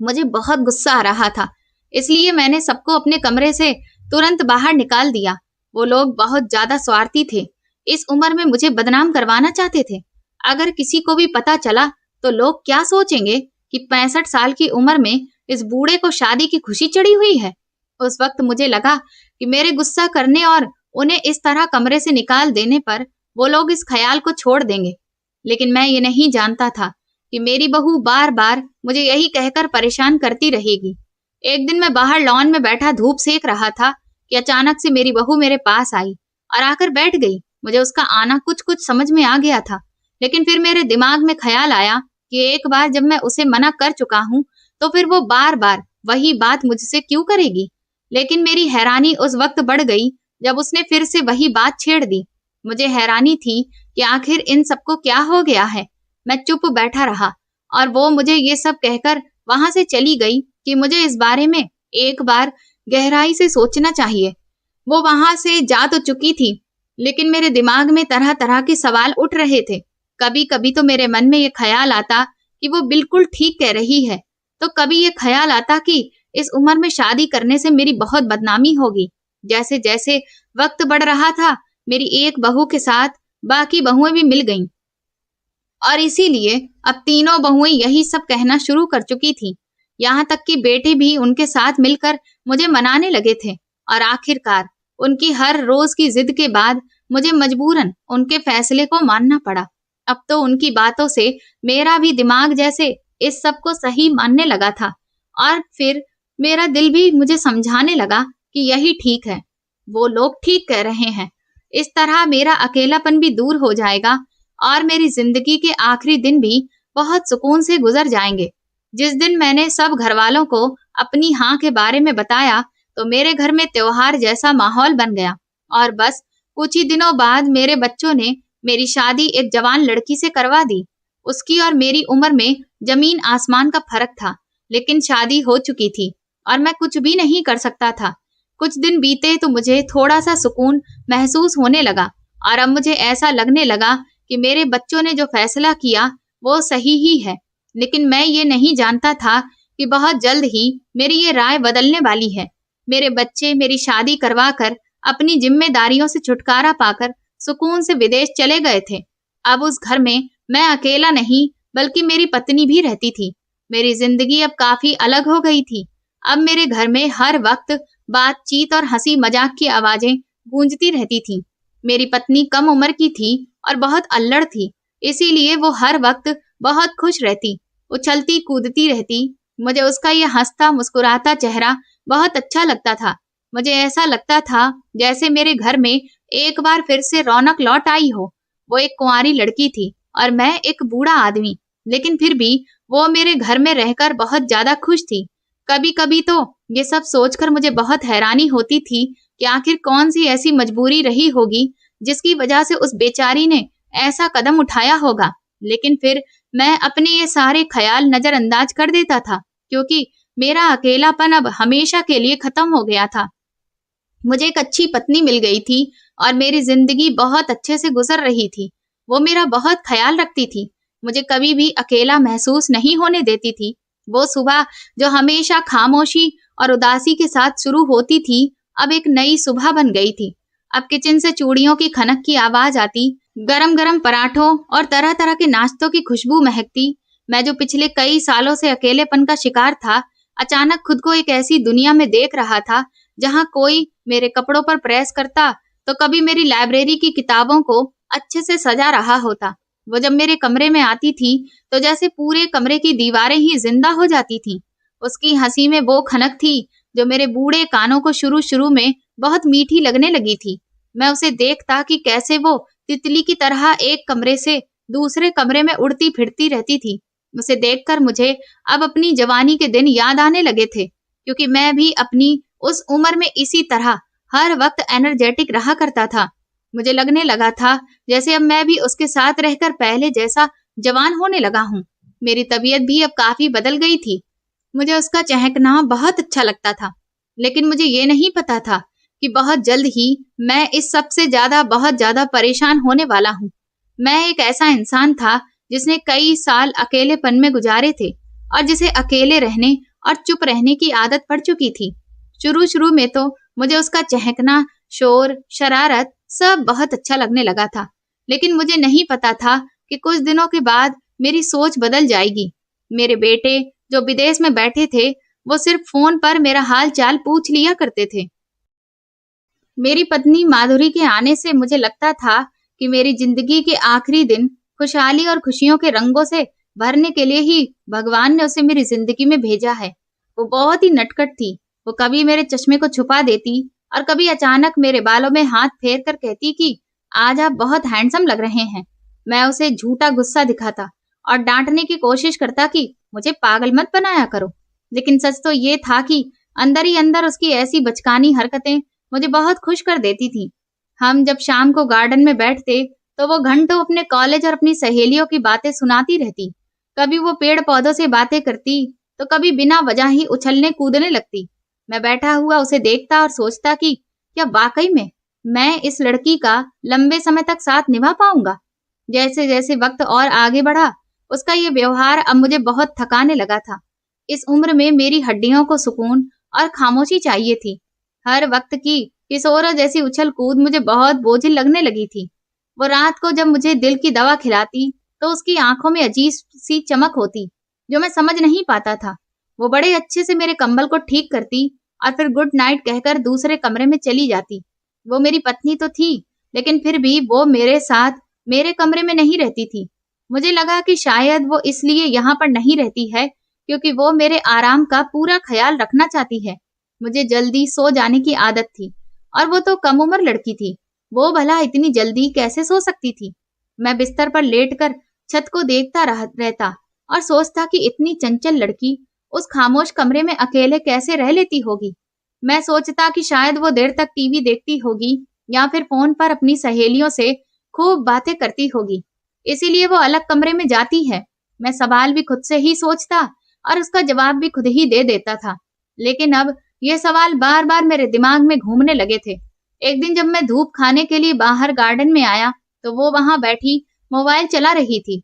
मुझे बहुत गुस्सा आ रहा था, इसलिए मैंने सबको अपने कमरे से तुरंत बाहर निकाल दिया। वो लोग बहुत ज्यादा स्वार्थी थे। इस उम्र में मुझे बदनाम करवाना चाहते थे। अगर किसी को भी पता चला तो लोग क्या सोचेंगे कि 65 साल की उम्र में इस बूढ़े को शादी की खुशी चढ़ी हुई है। उस वक्त मुझे लगा कि मेरे गुस्सा करने और उन्हें इस तरह कमरे से निकाल देने पर वो लोग इस ख्याल को छोड़ देंगे। लेकिन मैं ये नहीं जानता था कि मेरी बहू बार बार मुझे यही कहकर परेशान करती रहेगी। एक दिन मैं बाहर लॉन में बैठा धूप सेक रहा था कि अचानक से मेरी बहू मेरे पास आई और आकर बैठ गई। मुझे उसका आना कुछ कुछ समझ में आ गया था, लेकिन फिर मेरे दिमाग में ख्याल आया कि एक बार जब मैं उसे मना कर चुका हूँ तो फिर वो बार बार वही बात मुझसे क्यों करेगी। लेकिन मेरी हैरानी उस वक्त बढ़ गई जब उसने फिर से वही बात छेड़ दी। मुझे हैरानी थी कि आखिर इन सबको क्या हो गया है। मैं चुप बैठा रहा और वो मुझे ये सब कहकर वहां से चली गई कि मुझे इस बारे में एक बार गहराई से सोचना चाहिए। वो वहां से जा तो चुकी थी, लेकिन मेरे दिमाग में तरह तरह के सवाल उठ रहे थे। कभी कभी तो मेरे मन में ये ख्याल आता कि वो बिल्कुल ठीक कह रही है, तो कभी ये ख्याल आता कि इस उम्र में शादी करने से मेरी बहुत बदनामी होगी। जैसे जैसे वक्त बढ़ रहा था, मेरी एक बहू के साथ बाकी बहुएं भी मिल गईं और इसीलिए अब तीनों बहुएं यही सब कहना शुरू कर चुकी थी। यहाँ तक कि बेटे भी उनके साथ मिलकर मुझे मनाने लगे थे। और आखिरकार उनकी हर रोज की जिद के बाद मुझे मजबूरन उनके फैसले को मानना पड़ा। अब तो उनकी बातों से मेरा भी दिमाग जैसे इस सब को सही मानने लगा था और फिर मेरा दिल भी मुझे समझाने लगा कि यही ठीक है, वो लोग ठीक कह रहे हैं। इस तरह मेरा अकेलापन भी दूर हो जाएगा और मेरी जिंदगी के आखिरी दिन भी बहुत सुकून से गुजर जाएंगे। जिस दिन मैंने सब घर वालों को अपनी हाँ के बारे में बताया तो मेरे घर में त्योहार जैसा माहौल बन गया। और बस कुछ ही दिनों बाद मेरे बच्चों ने मेरी शादी एक जवान लड़की से करवा दी। उसकी और मेरी उम्र में जमीन आसमान का फर्क था, लेकिन शादी हो चुकी थी और मैं कुछ भी नहीं कर सकता था। कुछ दिन बीते तो मुझे थोड़ा सा सुकून महसूस होने लगा और अब मुझे ऐसा लगने लगा कि मेरे बच्चों ने जो फैसला किया वो सही ही है। लेकिन मैं ये नहीं जानता था कि बहुत जल्द ही मेरी ये राय बदलने वाली है। मेरे बच्चे मेरी शादी करवा कर अपनी जिम्मेदारियों से छुटकारा पाकर सुकून से विदेश चले गए थे। अब उस घर में मैं अकेला नहीं बल्कि मेरी पत्नी भी रहती थी। मेरी जिंदगी अब काफी अलग हो गई थी। अब मेरे घर में हर वक्त बातचीत और हंसी मजाक की आवाजें गूंजती रहती थीं। मेरी पत्नी कम उम्र की थी और बहुत अल्लड़ थी, इसीलिए वो हर वक्त बहुत खुश रहती, उछलती कूदती रहती। मुझे उसका ये हंसता मुस्कुराता चेहरा बहुत अच्छा लगता था। मुझे ऐसा लगता था जैसे मेरे घर में एक बार फिर से रौनक लौट आई हो। वो एक कुंवारी लड़की थी और मैं एक बूढ़ा आदमी, लेकिन फिर भी वो मेरे घर में रहकर बहुत ज्यादा खुश थी। कभी कभी तो ये सब सोचकर मुझे बहुत हैरानी होती थी कि आखिर कौन सी ऐसी मजबूरी रही होगी जिसकी वजह से उस बेचारी ने ऐसा कदम उठाया होगा। लेकिन फिर मैं अपने ये सारे ख्याल नजरअंदाज कर देता था, क्योंकि मेरा अकेलापन अब हमेशा के लिए खत्म हो गया था। मुझे एक अच्छी पत्नी मिल गई थी और मेरी जिंदगी बहुत अच्छे से गुजर रही थी। वो मेरा बहुत ख्याल रखती थी, मुझे कभी भी अकेला महसूस नहीं होने देती थी। वो सुबह जो हमेशा खामोशी और उदासी के साथ शुरू होती थी, अब एक नई सुबह बन गई थी। अब किचन से चूड़ियों की खनक की आवाज आती, गरम गरम पराठों और तरह तरह के नाश्तों की खुशबू महकती। मैं जो पिछले कई सालों से अकेलेपन का शिकार था, अचानक खुद को एक ऐसी दुनिया में देख रहा था जहां कोई मेरे कपड़ों पर प्रेस करता तो कभी मेरी लाइब्रेरी की किताबों को अच्छे से सजा रहा होता। वो जब मेरे कमरे में आती थी तो जैसे पूरे कमरे की दीवारें ही जिंदा हो जाती थीं। उसकी हंसी में वो खनक थी जो मेरे बूढ़े कानों को शुरू शुरू में बहुत मीठी लगने लगी थी। मैं उसे देखता कि कैसे वो तितली की तरह एक कमरे से दूसरे कमरे में उड़ती फिरती रहती थी। उसे देखकर मुझे अब अपनी जवानी के दिन याद आने लगे थे, क्योंकि मैं भी अपनी उस उम्र में इसी तरह हर वक्त एनर्जेटिक रहा करता था। मुझे लगने लगा था जैसे अब मैं भी उसके साथ रहकर पहले जैसा जवान होने लगा हूँ। मेरी तबीयत भी अब काफी बदल गई थी। मुझे उसका चहकना बहुत अच्छा लगता था, लेकिन मुझे ये नहीं पता था कि बहुत जल्द ही मैं इस सब से बहुत ज्यादा परेशान होने वाला हूँ। मैं एक ऐसा इंसान था जिसने कई साल अकेलेपन में गुजारे थे और जिसे अकेले रहने और चुप रहने की आदत पड़ चुकी थी। शुरू शुरू में तो मुझे उसका चहकना, शोर, शरारत सब बहुत अच्छा लगने लगा था, लेकिन मुझे नहीं पता था कि कुछ दिनों के बाद मेरी सोच बदल जाएगी। मेरे बेटे जो विदेश में बैठे थे, वो सिर्फ फोन पर मेरा हाल चाल पूछ लिया करते थे। मेरी पत्नी माधुरी के आने से मुझे लगता था कि मेरी जिंदगी के आखिरी दिन खुशहाली और खुशियों के रंगों से भरने के लिए ही भगवान ने उसे मेरी जिंदगी में भेजा है। वो बहुत ही नटखट थी। वो कभी मेरे चश्मे को छुपा देती और कभी अचानक मेरे बालों में हाथ फेर कर कहती कि आज आप बहुत हैंडसम लग रहे हैं। मैं उसे झूठा गुस्सा दिखाता और डांटने की कोशिश करता कि मुझे पागल मत बनाया करो, लेकिन सच तो ये था कि अंदर ही अंदर उसकी ऐसी बचकानी हरकतें मुझे बहुत खुश कर देती थी। हम जब शाम को गार्डन में बैठते तो वो घंटों अपने कॉलेज और अपनी सहेलियों की बातें सुनाती रहती। कभी वो पेड़ पौधों से बातें करती तो कभी बिना वजह ही उछलने कूदने लगती। मैं बैठा हुआ उसे देखता और सोचता कि क्या वाकई में मैं इस लड़की का लंबे समय तक साथ निभा पाऊंगा। जैसे जैसे वक्त और आगे बढ़ा, उसका ये व्यवहार अब मुझे बहुत थकाने लगा था। इस उम्र में मेरी हड्डियों को सुकून और खामोशी चाहिए थी। हर वक्त की किशोरों जैसी उछल कूद मुझे बहुत बोझिल लगने लगी थी। वो रात को जब मुझे दिल की दवा खिलाती तो उसकी आंखों में अजीब सी चमक होती जो मैं समझ नहीं पाता था। वो बड़े अच्छे से मेरे कंबल को ठीक करती और फिर गुड नाइट कहकर दूसरे कमरे में चली जाती। वो मेरी पत्नी तो थी, लेकिन फिर भी वो मेरे साथ मेरे कमरे में नहीं रहती थी। मुझे लगा कि शायद वो इसलिए यहाँ पर नहीं रहती है क्योंकि वो मेरे आराम का पूरा ख्याल रखना चाहती है। मुझे जल्दी सो जाने की आदत थी और वो तो कम उम्र लड़की थी। वो भला इतनी जल्दी कैसे सो सकती थी। मैं बिस्तर पर लेटकर छत को देखता रहता और सोचता कि इतनी चंचल लड़की उस खामोश कमरे में अकेले कैसे रह लेती होगी। मैं सोचता कि शायद वो देर तक टीवी देखती होगी या फिर फोन पर अपनी सहेलियों से खूब बातें करती होगी, इसीलिए वो अलग कमरे में जाती है। मैं सवाल भी खुद से ही सोचता और उसका जवाब भी खुद ही दे देता था, लेकिन अब ये सवाल बार बार मेरे दिमाग में घूमने लगे थे। एक दिन जब मैं धूप खाने के लिए बाहर गार्डन में आया तो वो वहां बैठी मोबाइल चला रही थी।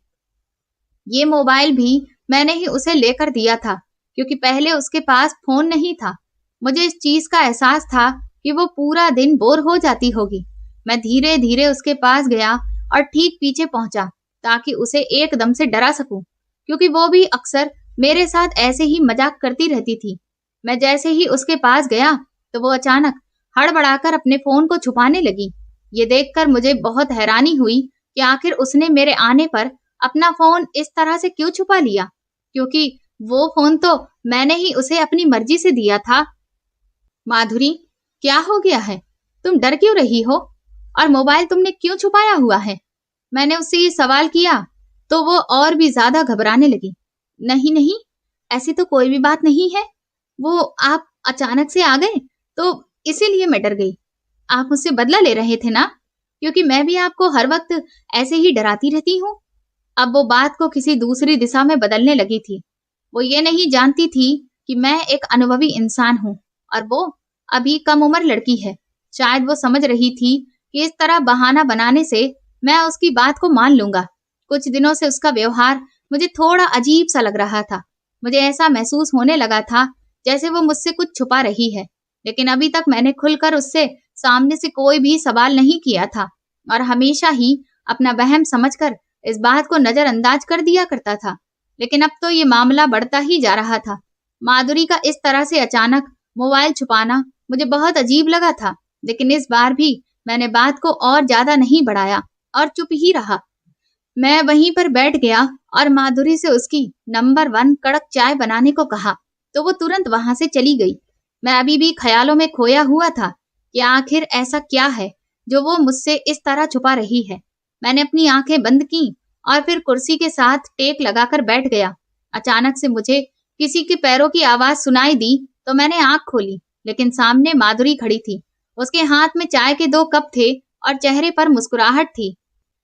ये मोबाइल भी मैंने ही उसे लेकर दिया था, क्योंकि पहले उसके पास फोन नहीं था। मुझे इस चीज का एहसास था कि वो पूरा दिन बोर हो जाती होगी। मैं धीरे धीरे उसके पास गया और ठीक पीछे पहुंचा ताकि उसे एकदम से डरा सकूं, क्योंकि वो भी अक्सर मेरे साथ ऐसे ही मजाक करती रहती थी। मैं जैसे ही उसके पास गया तो वो अचानक हड़बड़ाकर अपने फोन को छुपाने लगी। ये देखकर मुझे बहुत हैरानी हुई कि आखिर उसने मेरे आने पर अपना फोन इस तरह से क्यों छुपा लिया, क्योंकि वो फोन तो मैंने ही उसे अपनी मर्जी से दिया था। माधुरी, क्या हो गया है? तुम डर क्यों रही हो? और मोबाइल तुमने क्यों छुपाया हुआ है? मैंने उससे ये सवाल किया तो वो और भी ज्यादा घबराने लगी। नहीं नहीं, ऐसी तो कोई भी बात नहीं है। वो अचानक से आ गए, तो इसीलिए मैं डर गई। आप मुझसे बदला ले रहे थे ना? क्योंकि मैं भी आपको हर वक्त ऐसे ही डराती रहती हूँ। अब वो बात को किसी दूसरी दिशा में बदलने लगी थी। वो ये नहीं जानती थी कि मैं एक अनुभवी इंसान हूँ और वो अभी कम उम्र लड़की है। शायद वो समझ रही थी कि इस तरह बहाना बनाने से मैं उसकी बात को मान लूंगा। कुछ दिनों से उसका व्यवहार मुझे थोड़ा अजीब सा लग रहा था। मुझे ऐसा महसूस होने लगा था जैसे वो मुझसे कुछ छुपा रही है। लेकिन अभी तक मैंने खुलकर उससे सामने से कोई भी सवाल नहीं किया था और हमेशा ही अपना वहम समझकर इस बात को नजरअंदाज कर दिया करता था। लेकिन अब तो ये मामला बढ़ता ही जा रहा था। माधुरी का इस तरह से अचानक मोबाइल छुपाना मुझे बहुत अजीब लगा था। लेकिन इस बार भी मैंने बात को और ज्यादा नहीं बढ़ाया और चुप ही रहा। मैं वहीं पर बैठ गया और माधुरी से उसकी नंबर 1 कड़क चाय बनाने को कहा, तो वो तुरंत वहां से चली गई। मैं अभी भी ख्यालों में खोया हुआ था कि आखिर ऐसा क्या है जो वो मुझसे इस तरह छुपा रही है। मैंने अपनी आंखें बंद की और फिर कुर्सी के साथ टेक लगाकर बैठ गया। अचानक से मुझे किसी के पैरों की आवाज सुनाई दी, तो मैंने आंख खोली, लेकिन सामने माधुरी खड़ी थी। उसके हाथ में चाय के 2 कप थे और चेहरे पर मुस्कुराहट थी,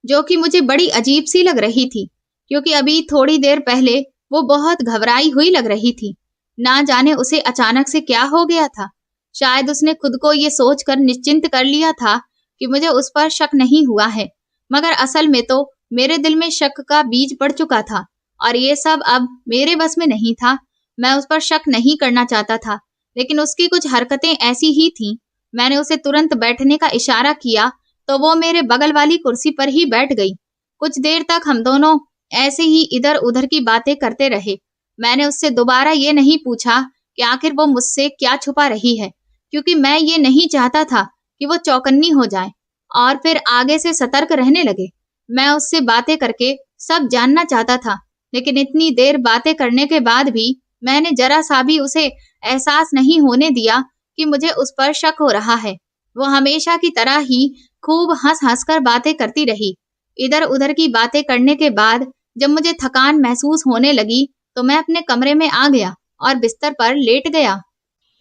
जो कि मुझे बड़ी अजीब सी लग रही थी, क्योंकि अभी थोड़ी देर पहले वो बहुत घबराई हुई लग रही थी। ना जाने उसे अचानक से क्या हो गया था। शायद उसने खुद को ये सोचकर निश्चिंत कर लिया था कि मुझे उस पर शक नहीं हुआ है, मगर असल में तो मेरे दिल में शक का बीज पड़ चुका था और ये सब अब मेरे बस में नहीं था। मैं उस पर शक नहीं करना चाहता था, लेकिन उसकी कुछ हरकतें ऐसी ही थीं। मैंने उसे तुरंत बैठने का इशारा किया तो वो मेरे बगल वाली कुर्सी पर ही बैठ गई। कुछ देर तक हम दोनों ऐसे ही इधर उधर की बातें करते रहे। मैंने उससे दोबारा ये नहीं पूछा कि आखिर वो मुझसे क्या छुपा रही है, क्योंकि मैं ये नहीं चाहता था कि वो चौकन्नी हो जाए और फिर आगे से सतर्क रहने लगे। मैं उससे बातें करके सब जानना चाहता था, लेकिन इतनी देर बातें करने के बाद भी मैंने जरा सा भी उसे एहसास नहीं होने दिया कि मुझे उस पर शक हो रहा है। वो हमेशा की तरह ही खूब हंस-हंस कर बातें करती रही। इधर उधर की बातें करने के बाद जब मुझे थकान महसूस होने लगी, तो मैं अपने कमरे में आ गया और बिस्तर पर लेट गया।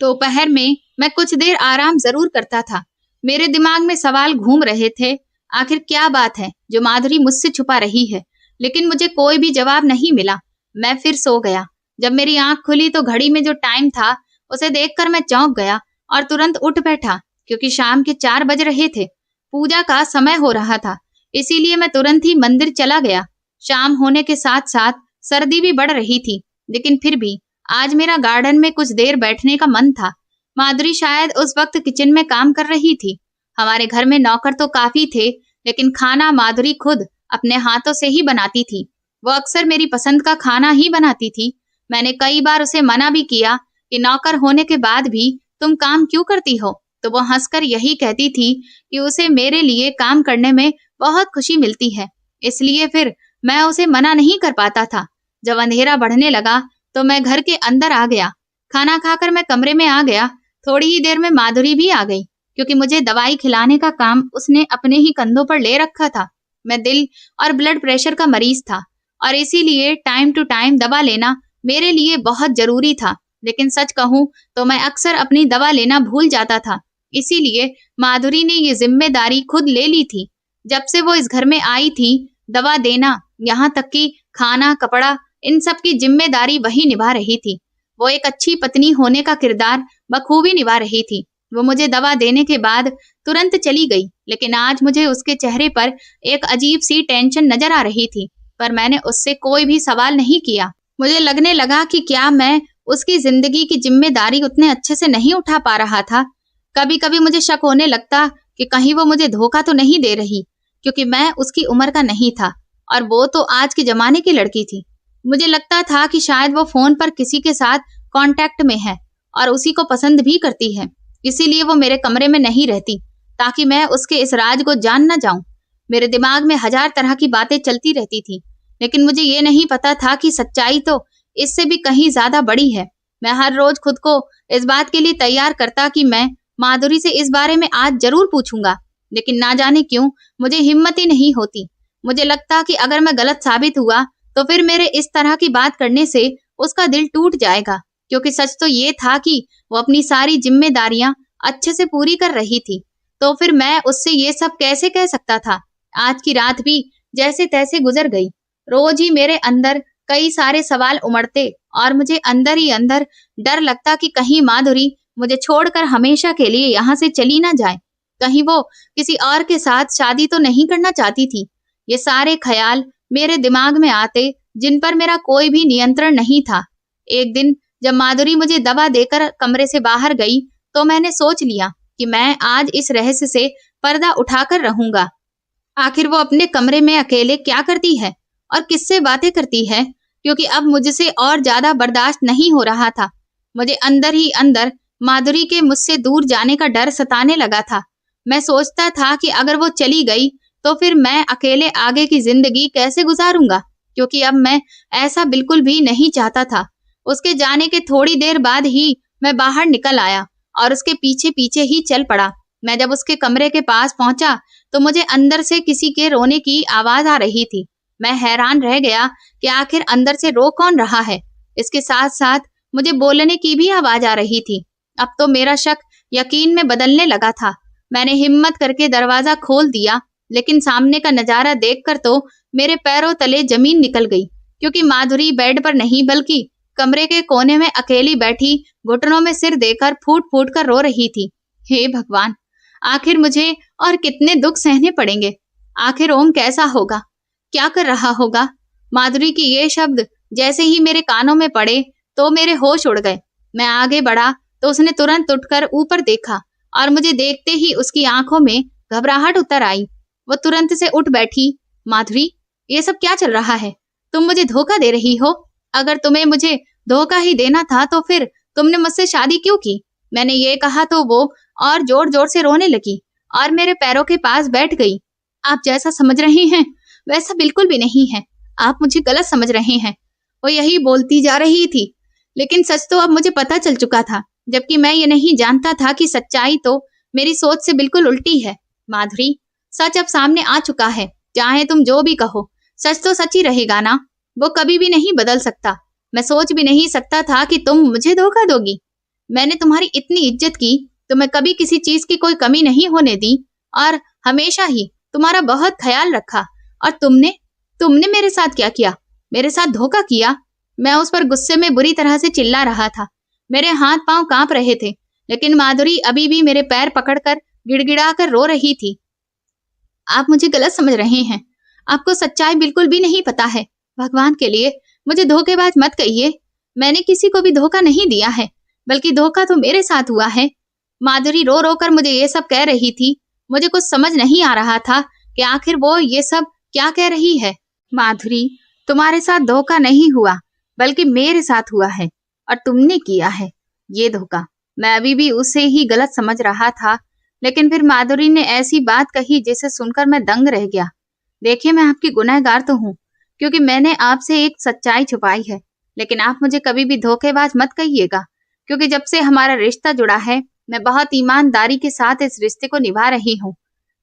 दोपहर में मैं कुछ देर आराम जरूर करता था। मेरे दिमाग में सवाल घूम रहे थे, आखिर क्या बात है जो माधुरी मुझसे छुपा रही है, लेकिन मुझे कोई भी जवाब नहीं मिला। मैं फिर सो गया। जब मेरी आंख खुली तो घड़ी में जो टाइम था उसे देखकर मैं चौंक गया और तुरंत उठ बैठा, क्योंकि शाम के 4 बज रहे थे। पूजा का समय हो रहा था, इसीलिए मैं तुरंत ही मंदिर चला गया। शाम होने के साथ साथ सर्दी भी बढ़ रही थी, लेकिन फिर भी आज मेरा गार्डन में कुछ देर बैठने का मन था। माधुरी शायद उस वक्त किचन में काम कर रही थी। हमारे घर में नौकर तो काफी थे, लेकिन खाना माधुरी खुद अपने हाथों से ही बनाती थी। वो अक्सर मेरी पसंद का खाना ही बनाती थी। मैंने कई बार उसे मना भी किया कि नौकर होने के बाद भी तुम काम क्यों करती हो, तो वो हंसकर यही कहती थी कि उसे मेरे लिए काम करने में बहुत खुशी मिलती है, इसलिए फिर मैं उसे मना नहीं कर पाता था। जब अंधेरा बढ़ने लगा तो मैं घर के अंदर आ गया। खाना खाकर मैं कमरे में आ गया। थोड़ी ही देर में माधुरी भी आ गई, क्योंकि मुझे दवाई खिलाने का काम उसने अपने ही कंधों पर ले रखा था। मैं दिल और ब्लड प्रेशर का मरीज था और इसीलिए टाइम टू टाइम दवा लेना मेरे लिए बहुत जरूरी था। लेकिन सच कहूं तो मैं अक्सर अपनी दवा लेना भूल जाता था, इसीलिए माधुरी ने ये जिम्मेदारी खुद ले ली थी। जब से वो इस घर में आई थी, दवा देना, यहाँ तक कि खाना कपड़ा, इन सब की जिम्मेदारी वही निभा रही थी। वो एक अच्छी पत्नी होने का किरदार बखूबी निभा रही थी। वो मुझे दवा देने के बाद तुरंत चली गई, लेकिन आज मुझे उसके चेहरे पर एक अजीब सी टेंशन नजर आ रही थी। पर मैंने उससे कोई भी सवाल नहीं किया। मुझे लगने लगा कि क्या मैं उसकी जिंदगी की जिम्मेदारी उतने अच्छे से नहीं उठा पा रहा था। कभी कभी मुझे शक होने लगता कि कहीं वो मुझे धोखा तो नहीं दे रही, क्योंकि मैं उसकी उम्र का नहीं था और वो तो आज के जमाने की लड़की थी। मुझे लगता था कि शायद वो फोन पर किसी के साथ कांटेक्ट में है और उसी को पसंद भी करती है, इसीलिए वो मेरे कमरे में नहीं रहती ताकि मैं उसके इस राज को जान न जाऊं। मेरे दिमाग में हजार तरह की बातें चलती रहती थी, लेकिन मुझे ये नहीं पता था कि सच्चाई तो इससे भी कहीं ज्यादा बड़ी है। मैं हर रोज खुद को इस बात के लिए तैयार करता कि मैं माधुरी से इस बारे में आज जरूर पूछूंगा, लेकिन ना जाने क्यों मुझे हिम्मत ही नहीं होती। मुझे लगता कि अगर मैं गलत साबित हुआ तो फिर मेरे इस तरह की बात करने से उसका दिल टूट जाएगा, क्योंकि सच तो ये था कि वो अपनी सारी जिम्मेदारियां अच्छे से पूरी कर रही थी। तो फिर मैं उससे ये सब कैसे कह सकता था। आज की रात भी जैसे तैसे गुजर गई। रोज ही मेरे अंदर कई सारे सवाल उमड़ते और मुझे अंदर ही अंदर डर लगता कि कहीं माधुरी मुझे छोड़कर हमेशा के लिए यहाँ से चली ना जाए। कहीं वो किसी और के साथ शादी तो नहीं करना चाहती थी। ये सारे ख्याल मेरे दिमाग में आते जिन पर मेरा कोई भी नियंत्रण नहीं था। एक दिन जब माधुरी मुझे दवा देकर कमरे से बाहर गई तो मैंने सोच लिया कि मैं आज इस रहस्य से पर्दा उठाकर रहूंगा। आखिर वो अपने कमरे में अकेले क्या करती है और किससे बातें करती है, क्योंकि अब मुझसे और ज्यादा बर्दाश्त नहीं हो रहा था। मुझे अंदर ही अंदर माधुरी के मुझसे दूर जाने का डर सताने लगा था। मैं सोचता था कि अगर वो चली गई तो फिर मैं अकेले आगे की जिंदगी कैसे गुजारूंगा, क्योंकि अब मैं ऐसा बिल्कुल भी नहीं चाहता था। उसके जाने के थोड़ी देर बाद ही मैं बाहर निकल आया और उसके पीछे पीछे ही चल पड़ा। मैं जब उसके कमरे के पास पहुंचा तो मुझे अंदर से किसी के रोने की आवाज आ रही थी। मैं हैरान रह गया कि आखिर अंदर से रो कौन रहा है। इसके साथ साथ मुझे बोलने की भी आवाज आ रही थी। अब तो मेरा शक यकीन में बदलने लगा था। मैंने हिम्मत करके दरवाजा खोल दिया, लेकिन सामने का नजारा देखकर तो मेरे पैरों तले जमीन निकल गई, क्योंकि माधुरी बेड पर नहीं बल्कि कमरे के कोने में अकेली बैठी घुटनों में सिर देकर फूट फूट कर रो रही थी। हे भगवान, आखिर मुझे और कितने दुख सहने पड़ेंगे। आखिर ओम कैसा होगा, क्या कर रहा होगा। माधुरी की ये शब्द जैसे ही मेरे कानों में पड़े तो मेरे होश उड़ गए। मैं आगे बढ़ा तो उसने तुरंत उठकर ऊपर देखा और मुझे देखते ही उसकी आंखों में घबराहट उतर आई। वो तुरंत से उठ बैठी। माधुरी, ये सब क्या चल रहा है? तुम मुझे धोखा दे रही हो। अगर तुम्हें मुझे धोखा ही देना था तो फिर तुमने मुझसे शादी क्यों की? मैंने ये कहा तो वो और जोर जोर से रोने लगी और मेरे पैरों के पास बैठ गई। आप जैसा समझ रहे हैं वैसा बिल्कुल भी नहीं है। आप मुझे गलत समझ रहे हैं। वो यही बोलती जा रही थी, लेकिन सच तो अब मुझे पता चल चुका था, जबकि मैं ये नहीं जानता था कि सच्चाई तो मेरी सोच से बिल्कुल उल्टी है। माधुरी, सच अब सामने आ चुका है। चाहे तुम जो भी कहो, सच तो सच ही रहेगा ना। वो कभी भी नहीं बदल सकता। मैं सोच भी नहीं सकता था कि तुम मुझे धोखा दोगी। मैंने तुम्हारी इतनी इज्जत की, तुम्हें कभी किसी चीज की कोई कमी नहीं होने दी और हमेशा ही तुम्हारा बहुत ख्याल रखा। और तुमने तुमने मेरे साथ क्या किया? मेरे साथ धोखा किया। मैं उस पर गुस्से में बुरी तरह से चिल्ला रहा था। मेरे हाथ पांव कांप रहे थे, लेकिन माधुरी अभी भी मेरे पैर पकड़कर गिड़गिड़ा कर रो रही थी। आप मुझे गलत समझ रहे हैं। आपको सच्चाई बिल्कुल भी नहीं पता है। भगवान के लिए मुझे धोखेबाज मत कहिए। मैंने किसी को भी धोखा नहीं दिया है, बल्कि धोखा तो मेरे साथ हुआ है। माधुरी रो रो कर मुझे ये सब कह रही थी। मुझे कुछ समझ नहीं आ रहा था कि आखिर वो ये सब क्या कह रही है। माधुरी, तुम्हारे साथ धोखा नहीं हुआ, बल्कि मेरे साथ हुआ है और तुमने किया है ये धोखा। मैं अभी भी उसे ही गलत समझ रहा था, लेकिन फिर माधुरी ने ऐसी बात कही जिसे सुनकर मैं दंग रह गया। देखिए, मैं आपकी गुनहगार तो हूँ, क्योंकि मैंने आपसे एक सच्चाई छुपाई है, लेकिन आप मुझे कभी भी धोखेबाज मत कहिएगा, क्योंकि जब से हमारा रिश्ता जुड़ा है मैं बहुत ईमानदारी के साथ इस रिश्ते को निभा रही हूँ।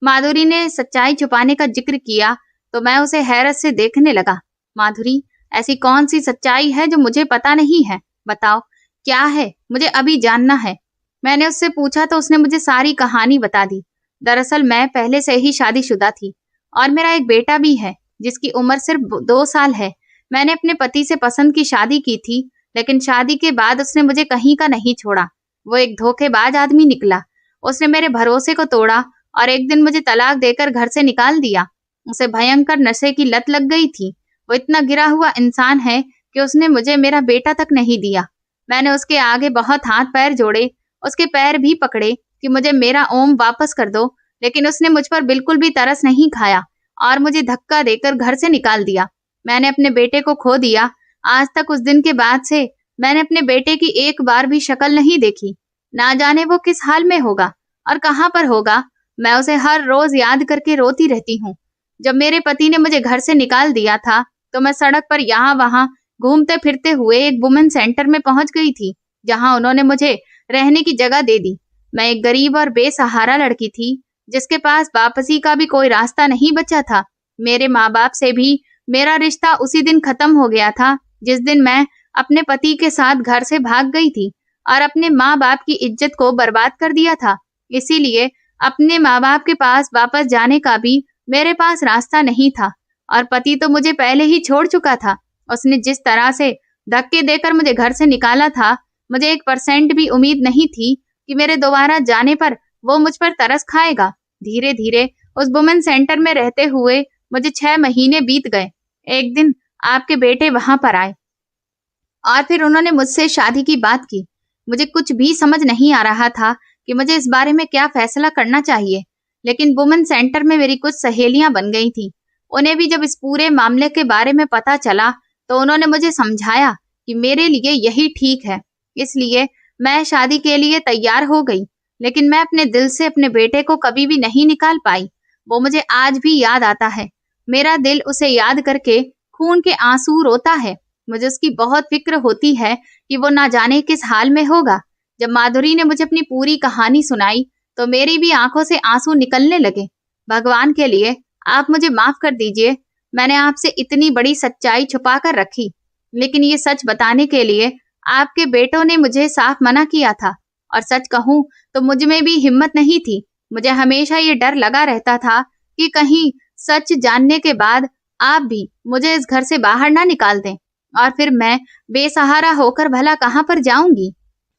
माधुरी ने सच्चाई छुपाने का जिक्र किया तो मैं उसे हैरत से देखने लगा। माधुरी, ऐसी कौन सी सच्चाई है जो मुझे पता नहीं है? बताओ, क्या है? मुझे अभी जानना है। मैंने उससे पूछा तो उसने मुझे सारी कहानी बता दी। दरअसल मैं पहले से ही शादीशुदा थी और मेरा एक बेटा भी है जिसकी उम्र सिर्फ 2 साल है। मैंने अपने पति से पसंद की शादी की थी, लेकिन शादी के बाद उसने मुझे कहीं का नहीं छोड़ा। वो एक धोखेबाज आदमी निकला। उसने मेरे भरोसे को तोड़ा और एक दिन मुझे तलाक देकर घर से निकाल दिया। उसे भयंकर नशे की लत लग गई थी। वो इतना गिरा हुआ इंसान है कि उसने मुझे मेरा बेटा तक नहीं दिया। मैंने उसके आगे बहुत हाथ पैर जोड़े, उसके पैर भी पकड़े कि मुझे मेरा ओम वापस कर दो, लेकिन उसने मुझ पर बिल्कुल भी तरस नहीं खाया और मुझे धक्का देकर घर से निकाल दिया। मैंने अपने बेटे को खो दिया। आज तक उस दिन के बाद से मैंने अपने बेटे की एक बार भी शक्ल नहीं देखी। ना जाने वो किस हाल में होगा और कहाँ पर होगा। मैं उसे हर रोज याद करके रोती रहती हूँ। जब मेरे पति ने मुझे घर से निकाल दिया था तो मैं सड़क पर यहाँ वहाँ घूमते फिरते हुए एक वुमेन सेंटर में पहुंच गई थी, जहाँ उन्होंने मुझे रहने की जगह दे दी। मैं एक गरीब और बेसहारा लड़की थी जिसके पास वापसी का भी कोई रास्ता नहीं बचा था। मेरे माँ बाप से भी मेरा रिश्ता उसी दिन खत्म हो गया था जिस दिन मैं अपने पति के साथ घर से भाग गई थी और अपने माँ बाप की इज्जत को बर्बाद कर दिया था। इसीलिए अपने माँ बाप के पास वापस जाने का भी मेरे पास रास्ता नहीं था और पति तो मुझे पहले ही छोड़ चुका था। उसने जिस तरह से धक्के देकर मुझे घर से निकाला था, मुझे 1% भी उम्मीद नहीं थी कि मेरे दोबारा जाने पर वो मुझ पर तरस खाएगा। धीरे धीरे उस वुमेन सेंटर में रहते हुए मुझे 6 महीने बीत गए। एक दिन आपके बेटे वहां पर आए और फिर उन्होंने मुझसे शादी की बात की। मुझे कुछ भी समझ नहीं आ रहा था कि मुझे इस बारे में क्या फैसला करना चाहिए, लेकिन वुमेन सेंटर में मेरी कुछ सहेलियां बन गई थी। उन्हें भी जब इस पूरे मामले के बारे में पता चला तो उन्होंने मुझे समझाया कि मेरे लिए यही ठीक है। इसलिए मैं शादी के लिए तैयार हो गई, लेकिन मैं अपने दिल से अपने बेटे को कभी भी नहीं निकाल पाई। वो मुझे आज भी याद आता है। मेरा दिल उसे याद करके खून के आंसू रोता है। मुझे उसकी बहुत फिक्र होती है कि वो ना जाने किस हाल में होगा। जब माधुरी ने मुझे अपनी पूरी कहानी सुनाई तो मेरी भी आंखों से आंसू निकलने लगे। भगवान के लिए आप मुझे माफ कर दीजिए। मैंने आपसे इतनी बड़ी सच्चाई छुपा कर रखी, लेकिन ये सच बताने के लिए आपके बेटों ने मुझे साफ मना किया था। और सच कहूं तो मुझ में भी हिम्मत नहीं थी। मुझे हमेशा ये डर लगा रहता था कि कहीं सच जानने के बाद आप भी मुझे इस घर से बाहर ना निकाल दें और फिर मैं बेसहारा होकर भला कहां पर जाऊंगी।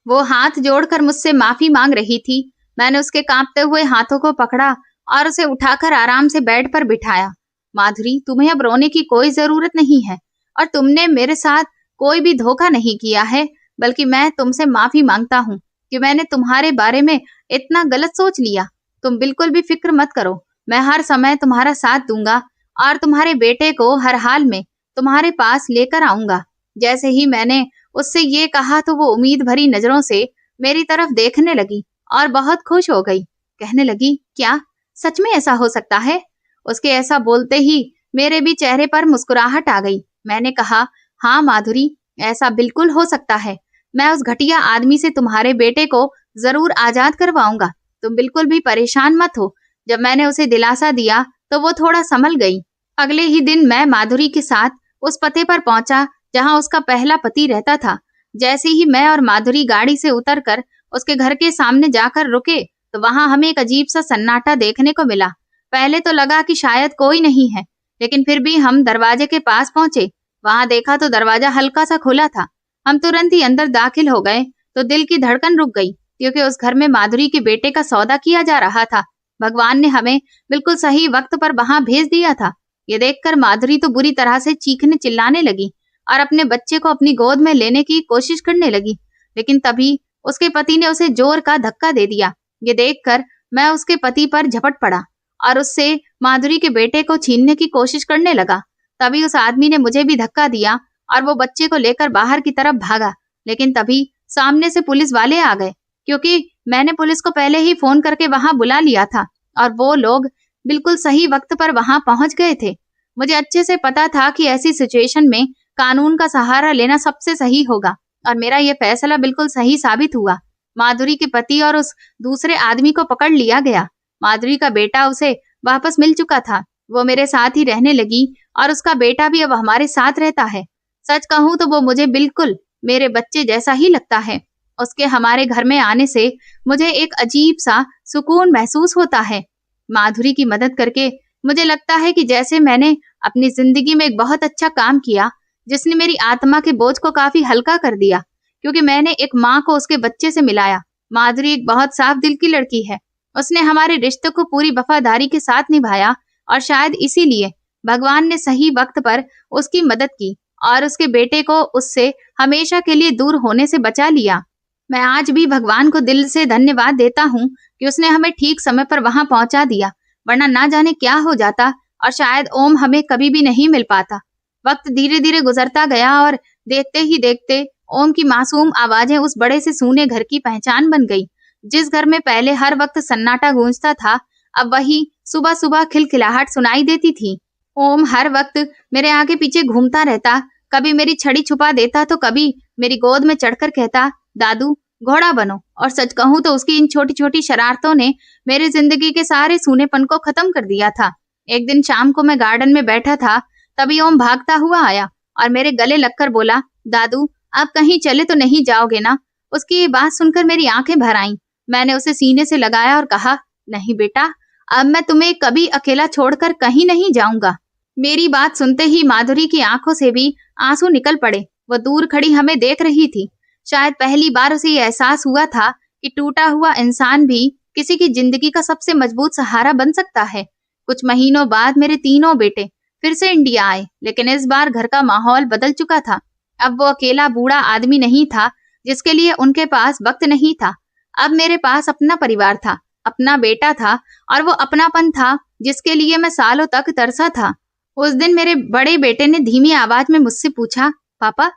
वो हाथ जोड़कर मुझसे माफी मांग रही थी। मैंने उसके कांपते हुए हाथों को पकड़ा और उसे उठाकर आराम से बेड पर बिठाया। माधुरी, तुम्हें अब रोने की कोई जरूरत नहीं है और तुमने मेरे साथ कोई भी धोखा नहीं किया है, बल्कि मैं तुमसे माफी मांगता हूँ कि मैंने तुम्हारे बारे में इतना गलत सोच लिया। तुम बिल्कुल भी फिक्र मत करो, मैं हर समय तुम्हारा साथ दूंगा और तुम्हारे बेटे को हर हाल में तुम्हारे पास लेकर आऊंगा। जैसे ही मैंने उससे ये कहा तो वो उम्मीद भरी नजरों से मेरी तरफ देखने लगी और बहुत खुश हो गई। कहने लगी, क्या सच में ऐसा हो सकता है? उसके ऐसा बोलते ही मेरे भी चेहरे पर मुस्कुराहट आ गई। मैंने कहा, हाँ माधुरी, ऐसा बिल्कुल हो सकता है। मैं उस घटिया आदमी से तुम्हारे बेटे को जरूर आजाद करवाऊंगा। तुम बिल्कुल भी परेशान मत हो। जब मैंने उसे दिलासा दिया तो वो थोड़ा संभल गई। अगले ही दिन मैं माधुरी के साथ उस पते पर पहुंचा जहां उसका पहला पति रहता था। जैसे ही मैं और माधुरी गाड़ी से उतरकर उसके घर के सामने जाकर रुके तो वहां हमें एक अजीब सा सन्नाटा देखने को मिला। पहले तो लगा कि शायद कोई नहीं है, लेकिन फिर भी हम दरवाजे के पास पहुंचे। वहां देखा तो दरवाजा हल्का सा खुला था। हम तुरंत ही अंदर दाखिल हो गए तो दिल की धड़कन रुक गई, क्योंकि उस घर में माधुरी के बेटे का सौदा किया जा रहा था। भगवान ने हमें बिल्कुल सही वक्त पर वहां भेज दिया था। ये देखकर माधुरी तो बुरी तरह से चीखने चिल्लाने लगी और अपने बच्चे को अपनी गोद में लेने की कोशिश करने लगी, लेकिन तभी उसके पति ने उसे जोर का धक्का दे दिया। ये देखकर मैं उसके पति पर झपट पड़ा और उससे माधुरी के बेटे को छीनने की कोशिश करने लगा। तभी उस आदमी ने मुझे भी धक्का दिया और वो बच्चे को लेकर बाहर की तरफ भागा, लेकिन तभी सामने से पुलिस वाले आ गए, क्योंकि मैंने पुलिस को पहले ही फोन करके वहां बुला लिया था और वो लोग बिल्कुल सही वक्त पर वहां पहुंच गए थे। मुझे अच्छे से पता था कि ऐसी सिचुएशन में कानून का सहारा लेना सबसे सही होगा और मेरा यह फैसला बिल्कुल सही साबित हुआ। माधुरी के पति और उस दूसरे आदमी को पकड़ लिया गया। माधुरी का बेटा उसे वापस मिल चुका था। वो मेरे साथ ही रहने लगी और उसका बेटा भी अब हमारे साथ रहता है। सच कहूं तो वो मुझे बिल्कुल मेरे बच्चे जैसा ही लगता है। उसके हमारे घर में आने से मुझे एक अजीब सा सुकून महसूस होता है। माधुरी की मदद करके मुझे लगता है कि जैसे मैंने अपनी जिंदगी में एक बहुत अच्छा काम किया, जिसने मेरी आत्मा के बोझ को काफी हल्का कर दिया, क्योंकि मैंने एक माँ को उसके बच्चे से मिलाया। माधुरी एक बहुत साफ दिल की लड़की है। उसने हमारे रिश्ते को पूरी वफादारी के साथ निभाया और शायद इसीलिए भगवान ने सही वक्त पर उसकी मदद की और उसके बेटे को उससे हमेशा के लिए दूर होने से बचा लिया। मैं आज भी भगवान को दिल से धन्यवाद देता हूँ कि उसने हमें ठीक समय पर वहां पहुंचा दिया, वरना ना जाने क्या हो जाता और शायद ओम हमें कभी भी नहीं मिल पाता। वक्त धीरे धीरे गुजरता गया और देखते ही देखते ओम की मासूम आवाजें उस बड़े से सूने घर की पहचान बन गई। जिस घर में पहले हर वक्त सन्नाटा गूंजता था, अब वही सुबह सुबह खिलखिलाहट सुनाई देती थी। ओम हर वक्त मेरे आगे पीछे घूमता रहता, कभी मेरी छड़ी छुपा देता तो कभी मेरी गोद में चढ़कर कहता, दादू घोड़ा बनो। और सच कहूं तो उसकी इन छोटी छोटी शरारतों ने मेरी जिंदगी के सारे सूनेपन को खत्म कर दिया था। एक दिन शाम को मैं गार्डन में बैठा था, तभी ओम भागता हुआ आया और मेरे गले लगकर बोला, दादू आप कहीं चले तो नहीं जाओगे ना? उसकी ये बात सुनकर मेरी आंखें भर आईं। मैंने उसे सीने से लगाया और कहा, नहीं बेटा, अब मैं तुम्हें कभी अकेला छोड़कर कहीं नहीं जाऊंगा। मेरी बात सुनते ही माधुरी की आंखों से भी आंसू निकल पड़े। वह दूर खड़ी हमें देख रही थी। शायद पहली बार उसे ये एहसास हुआ था कि टूटा हुआ इंसान भी किसी की जिंदगी का सबसे मजबूत सहारा बन सकता है। कुछ महीनों बाद मेरे तीनों बेटे फिर से इंडिया आए, लेकिन इस बार घर का माहौल बदल चुका था। अब वो अकेला बूढ़ा आदमी नहीं था जिसके लिए उनके पास वक्त नहीं था। अब मेरे पास अपना परिवार था, अपना बेटा था, और वो अपनापन था जिसके लिए मैं सालों तक तरसा था। उस दिन मेरे बड़े बेटे ने धीमी आवाज में मुझसे पूछा, पापा,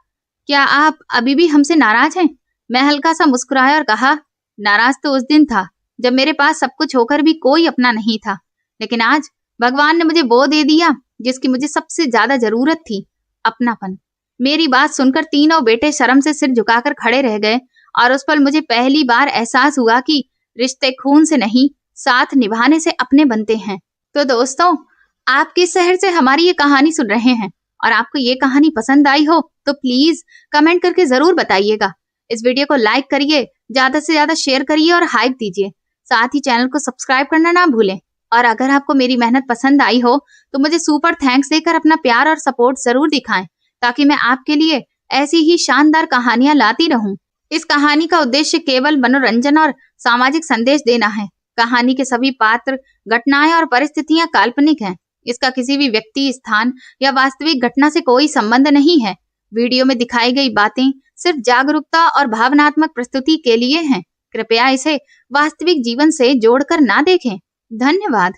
क्या आप अभी भी हमसे नाराज हैं? मैं हल्का सा मुस्कुराया और कहा, नाराज तो उस दिन था जब मेरे पास सब कुछ होकर भी कोई अपना नहीं था, लेकिन आज भगवान ने मुझे वो दे दिया जिसकी मुझे सबसे ज्यादा जरूरत थी, अपनापन। मेरी बात सुनकर तीनों बेटे शर्म से सिर झुकाकर खड़े रह गए, और उस पल मुझे पहली बार एहसास हुआ कि रिश्ते खून से नहीं, साथ निभाने से अपने बनते हैं। तो दोस्तों, आप किस शहर से हमारी ये कहानी सुन रहे हैं और आपको ये कहानी पसंद आई हो तो प्लीज कमेंट करके जरूर बताइएगा। इस वीडियो को लाइक करिए, ज्यादा से ज्यादा शेयर करिए और हाइप दीजिए। साथ ही चैनल को सब्सक्राइब करना ना भूलें। और अगर आपको मेरी मेहनत पसंद आई हो तो मुझे सुपर थैंक्स देकर अपना प्यार और सपोर्ट जरूर दिखाएं, ताकि मैं आपके लिए ऐसी ही शानदार कहानियां लाती रहूं। इस कहानी का उद्देश्य केवल मनोरंजन और सामाजिक संदेश देना है। कहानी के सभी पात्र, घटनाएं और परिस्थितियां काल्पनिक हैं। इसका किसी भी व्यक्ति, स्थान या वास्तविक घटना से कोई संबंध नहीं है। वीडियो में दिखाई गई बातें सिर्फ जागरूकता और भावनात्मक प्रस्तुति के लिए हैं। कृपया इसे वास्तविक जीवन से जोड़कर ना देखें। धन्यवाद।